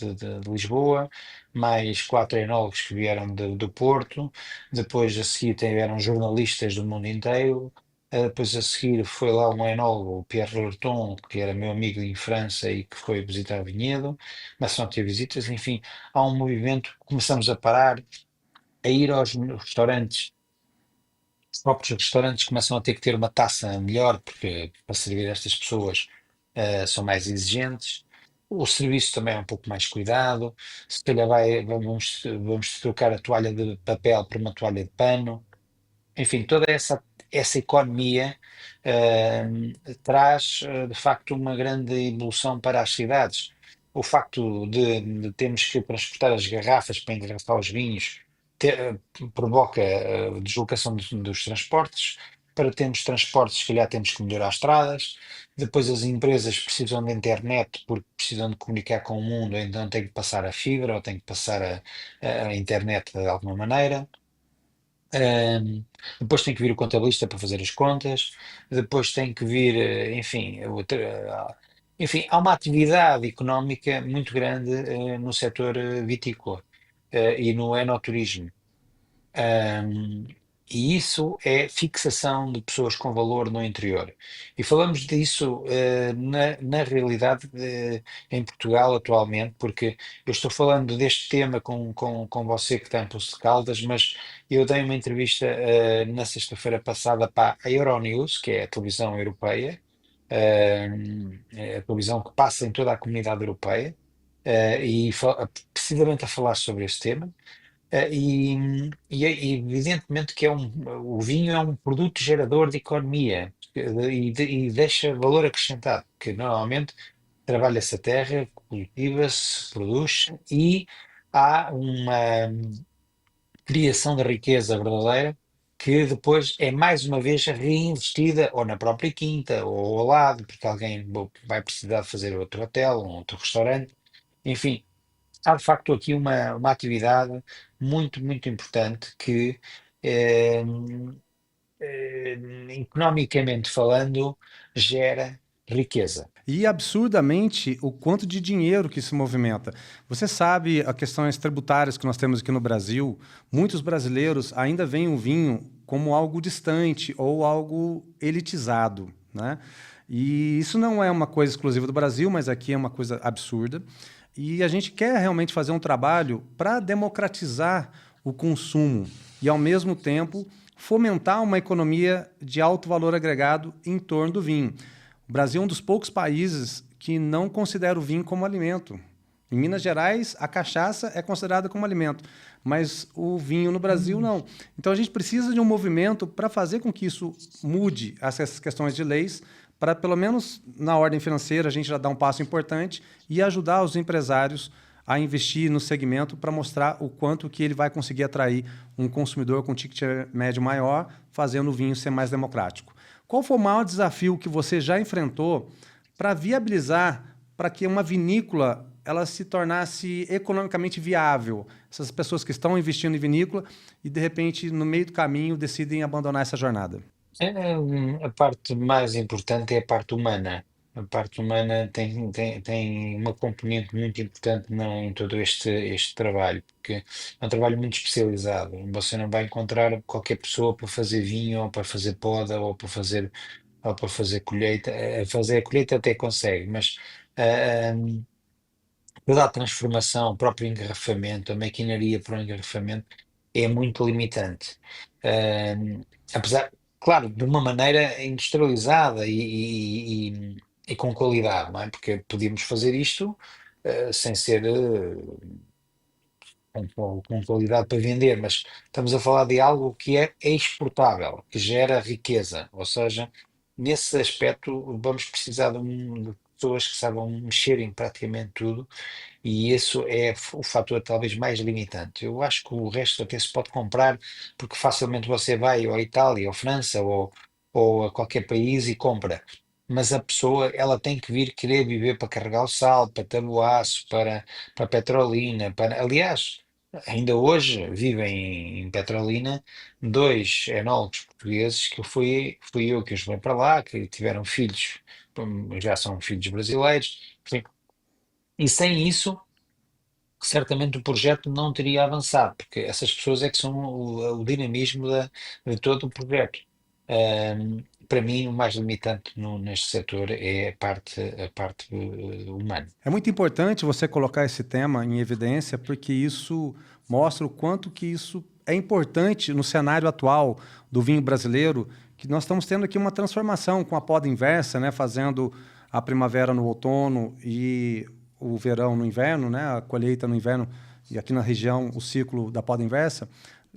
Lisboa, mais quatro enólogos que vieram do Porto, depois a seguir tiveram jornalistas do mundo inteiro. Depois a seguir foi lá um enólogo, o Pierre Lurton, que era meu amigo em França e que foi visitar o vinhedo, começam a ter visitas, enfim, há um movimento, começamos a parar, a ir aos restaurantes, os próprios restaurantes começam a ter que ter uma taça melhor, porque para servir estas pessoas são mais exigentes. O serviço também é um pouco mais cuidado, se calhar vamos trocar a toalha de papel por uma toalha de pano. Enfim, toda essa economia traz de facto uma grande evolução para as cidades. O facto de termos que transportar as garrafas para engarrafar os vinhos provoca a deslocação dos transportes. Para termos transportes, se calhar temos que melhorar as estradas. Depois as empresas precisam de internet porque precisam de comunicar com o mundo, então têm que passar a fibra ou têm que passar a internet de alguma maneira. Ahm, Depois tem que vir o contabilista para fazer as contas, depois tem que vir, enfim, enfim, há uma atividade económica muito grande no setor vitícola e no enoturismo. Um, e isso é fixação de pessoas com valor no interior. E falamos disso na realidade em Portugal atualmente, porque eu estou falando deste tema com você que está em Poços de Caldas, mas eu dei uma entrevista na sexta-feira passada para a Euronews, que é a televisão europeia, é a televisão que passa em toda a comunidade europeia, precisamente a falar sobre este tema. E evidentemente que o vinho é um produto gerador de economia e deixa valor acrescentado, porque normalmente trabalha-se a terra, cultiva-se, produz e há uma criação de riqueza verdadeira que depois é mais uma vez reinvestida ou na própria quinta ou ao lado, porque alguém vai precisar de fazer outro hotel, um outro restaurante, enfim. Há de facto aqui uma atividade muito, muito importante que, eh, eh, economicamente falando, gera riqueza. E absurdamente o quanto de dinheiro que se movimenta. Você sabe as questões tributárias que nós temos aqui no Brasil? Muitos brasileiros ainda veem o vinho como algo distante ou algo elitizado, né? E isso não é uma coisa exclusiva do Brasil, mas aqui é uma coisa absurda. E a gente quer realmente fazer um trabalho para democratizar o consumo e, ao mesmo tempo, fomentar uma economia de alto valor agregado em torno do vinho. O Brasil é um dos poucos países que não considera o vinho como alimento. Em Minas Gerais, a cachaça é considerada como alimento, mas o vinho no Brasil não. Então a gente precisa de um movimento para fazer com que isso mude essas questões de leis, para pelo menos na ordem financeira a gente já dar um passo importante e ajudar os empresários a investir no segmento para mostrar o quanto que ele vai conseguir atrair um consumidor com ticket médio maior, fazendo o vinho ser mais democrático. Qual foi o maior desafio que você já enfrentou para viabilizar, para que uma vinícola ela se tornasse economicamente viável? Essas pessoas que estão investindo em vinícola e, de repente, no meio do caminho, decidem abandonar essa jornada. A parte mais importante é a parte humana. A parte humana tem uma componente muito importante em todo este trabalho, porque é um trabalho muito especializado. Você não vai encontrar qualquer pessoa para fazer vinho, ou para fazer poda, ou para fazer colheita. Fazer a colheita até consegue, mas ah, toda a transformação, o próprio engarrafamento, a maquinaria para o engarrafamento é muito limitante. Apesar, claro, de uma maneira industrializada e com qualidade, não é? Porque podíamos fazer isto sem ser com qualidade para vender, mas estamos a falar de algo que é exportável, que gera riqueza, ou seja, nesse aspecto vamos precisar de pessoas que saibam mexer em praticamente tudo e isso é o fator talvez mais limitante. Eu acho que o resto até se pode comprar, porque facilmente você vai ou à Itália, ou à França, ou a qualquer país e compra. Mas a pessoa, ela tem que vir querer viver para carregar o sal, para tabuaço, para Petrolina, aliás, ainda hoje vivem em Petrolina dois enólogos portugueses que fui eu que os levei para lá, que tiveram filhos, já são filhos brasileiros, e sem isso certamente o projeto não teria avançado, porque essas pessoas é que são o dinamismo de todo o projeto. Para mim, o mais limitante neste setor é a parte humana. É muito importante você colocar esse tema em evidência, porque isso mostra o quanto que isso é importante no cenário atual do vinho brasileiro, que nós estamos tendo aqui uma transformação com a poda inversa, né, fazendo a primavera no outono e o verão no inverno, né, a colheita no inverno, e aqui na região o ciclo da poda inversa.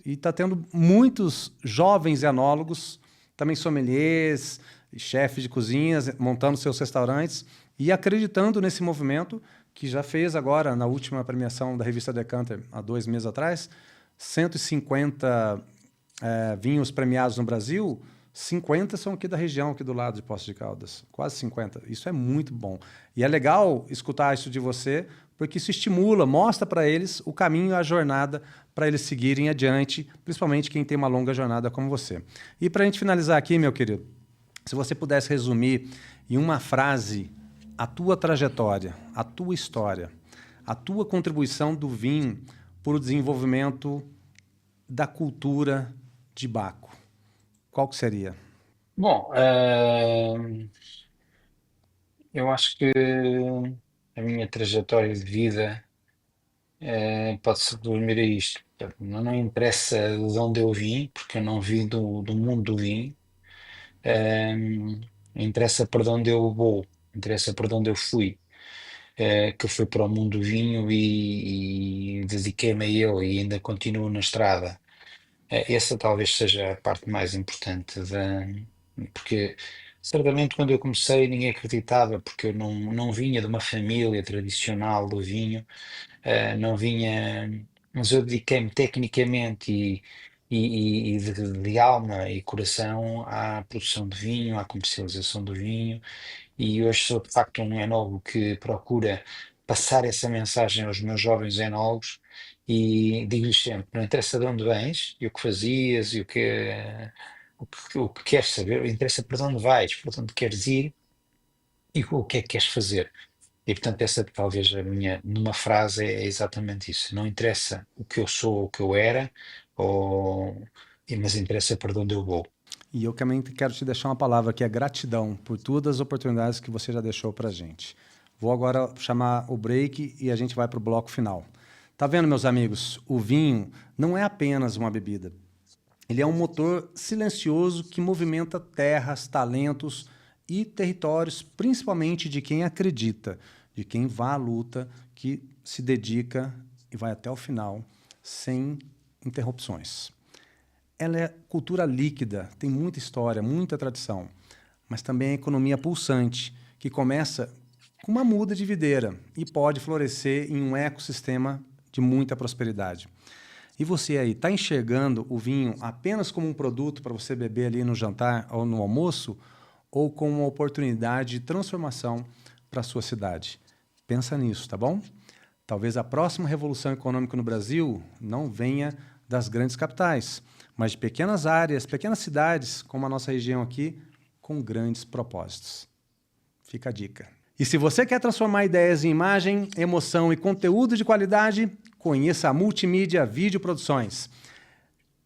E está tendo muitos jovens enólogos, também sommeliers, chefes de cozinhas, montando seus restaurantes e acreditando nesse movimento que já fez agora, na última premiação da revista Decanter, há 2 meses atrás, 150 vinhos premiados no Brasil, 50 são aqui da região, aqui do lado de Poços de Caldas. Quase 50. Isso é muito bom. E é legal escutar isso de você, porque isso estimula, mostra para eles o caminho e a jornada para eles seguirem adiante, principalmente quem tem uma longa jornada como você. E para a gente finalizar aqui, meu querido, se você pudesse resumir em uma frase a tua trajetória, a tua história, a tua contribuição do vinho para o desenvolvimento da cultura de Baco, qual que seria? Bom, eu acho que a minha trajetória de vida pode-se resumir a isto. Portanto, não interessa de onde eu vim, porque eu não vim do mundo do vinho. Ehm, Interessa para onde eu vou, interessa para onde eu fui, que fui para o mundo do vinho e dediquei-me a ele e ainda continuo na estrada. Essa talvez seja a parte mais importante, porque certamente quando eu comecei ninguém acreditava, porque eu não vinha de uma família tradicional do vinho, não vinha, mas eu dediquei-me tecnicamente de alma e coração à produção de vinho, à comercialização do vinho. E hoje sou de facto um enólogo que procura passar essa mensagem aos meus jovens enólogos e digo-lhes sempre: não interessa de onde vens e o que fazias e o que queres saber, interessa para onde vais, para onde queres ir e o que é que queres fazer. E portanto, essa talvez a minha, numa frase, é exatamente isso. Não interessa o que eu sou, o que eu era, ou, mas interessa para onde eu vou. E eu também quero te deixar uma palavra que é gratidão por todas as oportunidades que você já deixou para a gente. Vou agora chamar o break e a gente vai para o bloco final. Tá vendo, meus amigos? O vinho não é apenas uma bebida. Ele é um motor silencioso que movimenta terras, talentos e territórios, principalmente de quem acredita, de quem vai à luta, que se dedica e vai até o final sem interrupções. Ela é cultura líquida, tem muita história, muita tradição, mas também é economia pulsante, que começa com uma muda de videira e pode florescer em um ecossistema de muita prosperidade. E você aí, está enxergando o vinho apenas como um produto para você beber ali no jantar ou no almoço, ou como uma oportunidade de transformação para a sua cidade? Pensa nisso, tá bom? Talvez a próxima revolução econômica no Brasil não venha das grandes capitais, mas de pequenas áreas, pequenas cidades, como a nossa região aqui, com grandes propósitos. Fica a dica. E se você quer transformar ideias em imagem, emoção e conteúdo de qualidade, conheça a Multimídia Vídeo Produções.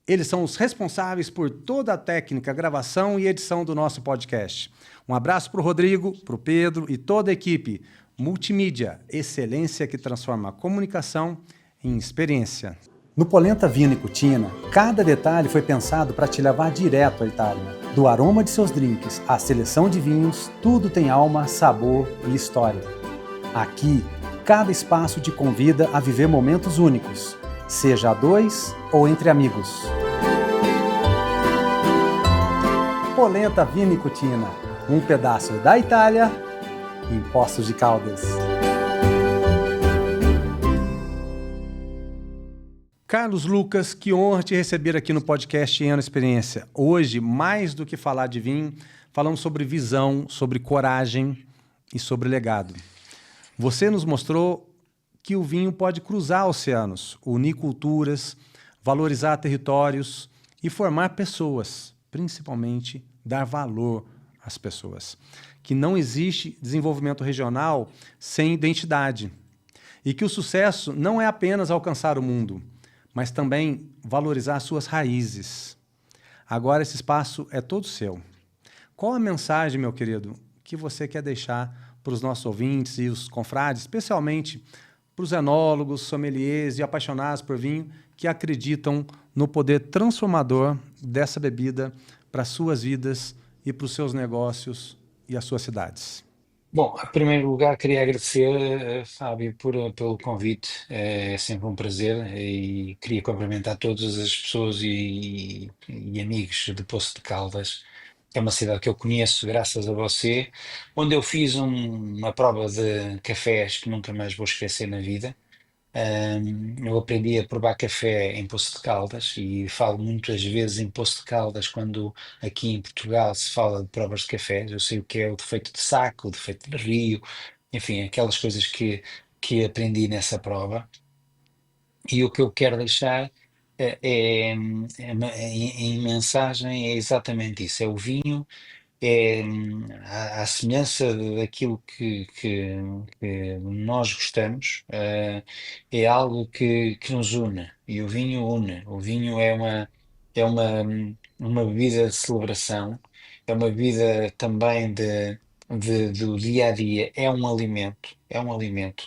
Eles são os responsáveis por toda a técnica, gravação e edição do nosso podcast. Um abraço para o Rodrigo, para o Pedro e toda a equipe. Multimídia, excelência que transforma a comunicação em experiência. No Polenta Vino e Cucina, cada detalhe foi pensado para te levar direto à Itália. Do aroma de seus drinks à seleção de vinhos, tudo tem alma, sabor e história. Aqui, cada espaço te convida a viver momentos únicos, seja a dois ou entre amigos. Polenta Vino e Cucina, um pedaço da Itália em Poços de Caldas. Carlos Lucas, que honra te receber aqui no podcast Eno Experiência. Hoje, mais do que falar de vinho, falamos sobre visão, sobre coragem e sobre legado. Você nos mostrou que o vinho pode cruzar oceanos, unir culturas, valorizar territórios e formar pessoas, principalmente dar valor às pessoas. Que não existe desenvolvimento regional sem identidade e que o sucesso não é apenas alcançar o mundo, mas também valorizar suas raízes. Agora esse espaço é todo seu. Qual a mensagem, meu querido, que você quer deixar para os nossos ouvintes e os confrades, especialmente para os enólogos, sommeliers e apaixonados por vinho que acreditam no poder transformador dessa bebida para as suas vidas e para os seus negócios e as suas cidades? Bom, em primeiro lugar, queria agradecer, Fábio, pelo convite. É sempre um prazer e queria cumprimentar todas as pessoas e amigos de Poço de Caldas. É uma cidade que eu conheço graças a você, onde eu fiz uma prova de cafés que nunca mais vou esquecer na vida. Eu aprendi a provar café em Poço de Caldas e falo muitas vezes em Poço de Caldas quando aqui em Portugal se fala de provas de cafés. Eu sei o que é o defeito de saco, o defeito de rio, enfim, aquelas coisas que aprendi nessa prova. E o que eu quero deixar em mensagem é exatamente isso: é o vinho à semelhança daquilo que nós gostamos, é algo que nos une, e o vinho une. O vinho é uma bebida de celebração, é uma bebida também do dia a dia, é um alimento,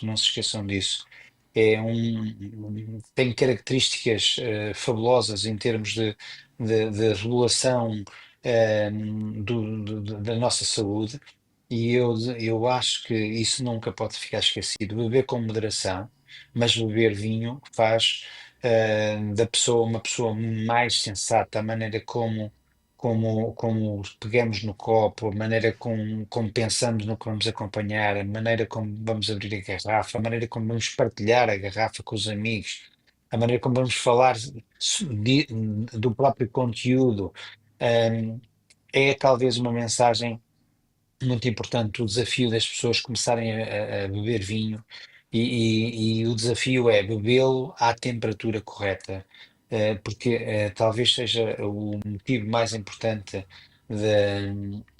não se esqueçam disso. Tem características fabulosas em termos de regulação da nossa saúde, e eu acho que isso nunca pode ficar esquecido. Beber com moderação, mas beber vinho faz da pessoa uma pessoa mais sensata, a maneira como pegamos no copo, a maneira como pensamos no que vamos acompanhar, a maneira como vamos abrir a garrafa, a maneira como vamos partilhar a garrafa com os amigos. a maneira como vamos falar do próprio conteúdo, hum, é talvez uma mensagem muito importante. O desafio das pessoas começarem a beber vinho e o desafio é bebê-lo à temperatura correta, porque talvez seja o motivo mais importante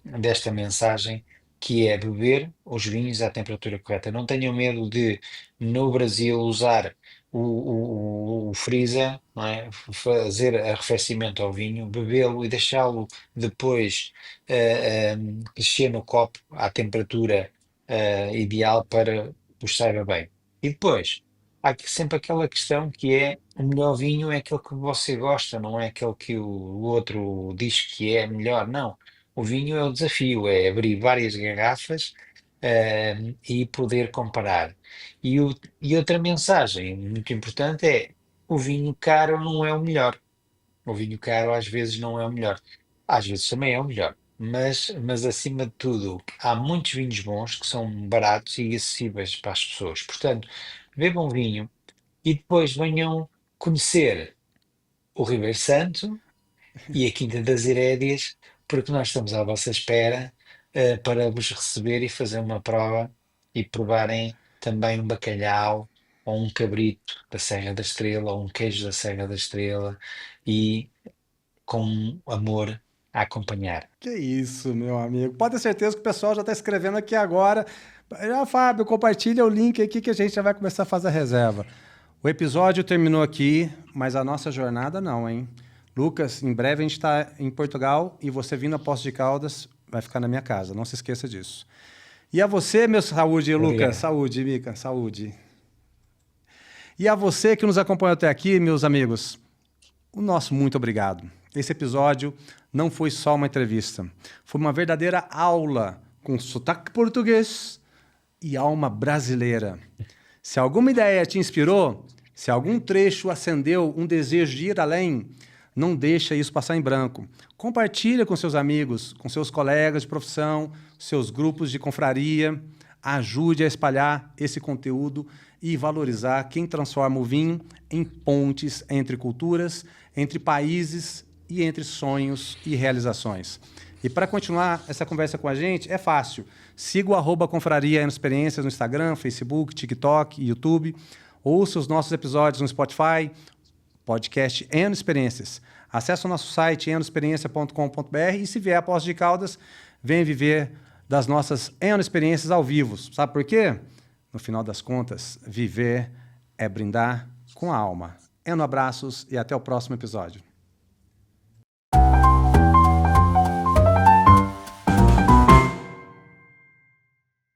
desta mensagem, que é beber os vinhos à temperatura correta. Não tenham medo de, no Brasil, usar o freezer, não é? Fazer arrefecimento ao vinho, bebê-lo e deixá-lo depois crescer no copo à temperatura ideal para vos saiba bem. E depois, sempre aquela questão que é o melhor vinho é aquele que você gosta, não é aquele que o outro diz que é melhor, não. O vinho é o desafio, é abrir várias garrafas e poder comparar. E outra mensagem muito importante é: o vinho caro não é o melhor. O vinho caro às vezes não é o melhor. Às vezes também é o melhor. Mas acima de tudo, há muitos vinhos bons que são baratos e acessíveis para as pessoas. Portanto, bebam vinho e depois venham conhecer o Ribeiro Santo e a Quinta das Herédias, porque nós estamos à vossa espera, para vos receber e fazer uma prova e provarem também um bacalhau ou um cabrito da Serra da Estrela ou um queijo da Serra da Estrela e com amor a acompanhar. Que isso, meu amigo. Pode ter certeza que o pessoal já está escrevendo aqui agora. Já, Fábio, compartilha o link aqui que a gente já vai começar a fazer a reserva. O episódio terminou aqui, mas a nossa jornada não, hein? Lucas, em breve a gente está em Portugal e você vindo a Poços de Caldas vai ficar na minha casa. Não se esqueça disso. E a você, meu saúde, Lucas. Obrigado. Saúde, Mica, saúde. E a você que nos acompanhou até aqui, meus amigos, o nosso muito obrigado. Esse episódio não foi só uma entrevista, foi uma verdadeira aula com sotaque português e alma brasileira. Se alguma ideia te inspirou, se algum trecho acendeu um desejo de ir além, não deixa isso passar em branco. Compartilha com seus amigos, com seus colegas de profissão, seus grupos de confraria. Ajude a espalhar esse conteúdo e valorizar quem transforma o vinho em pontes entre culturas, entre países e entre sonhos e realizações. E para continuar essa conversa com a gente, é fácil. Siga o @confraria Experiências no Instagram, Facebook, TikTok e YouTube. Ouça os nossos episódios no Spotify, podcast Eno Experiências. Acesse o nosso site enoexperiencia.com.br e se vier a Poços de Caldas, venha viver das nossas Eno Experiências ao vivo. Sabe por quê? No final das contas, viver é brindar com a alma. Eno abraços e até o próximo episódio.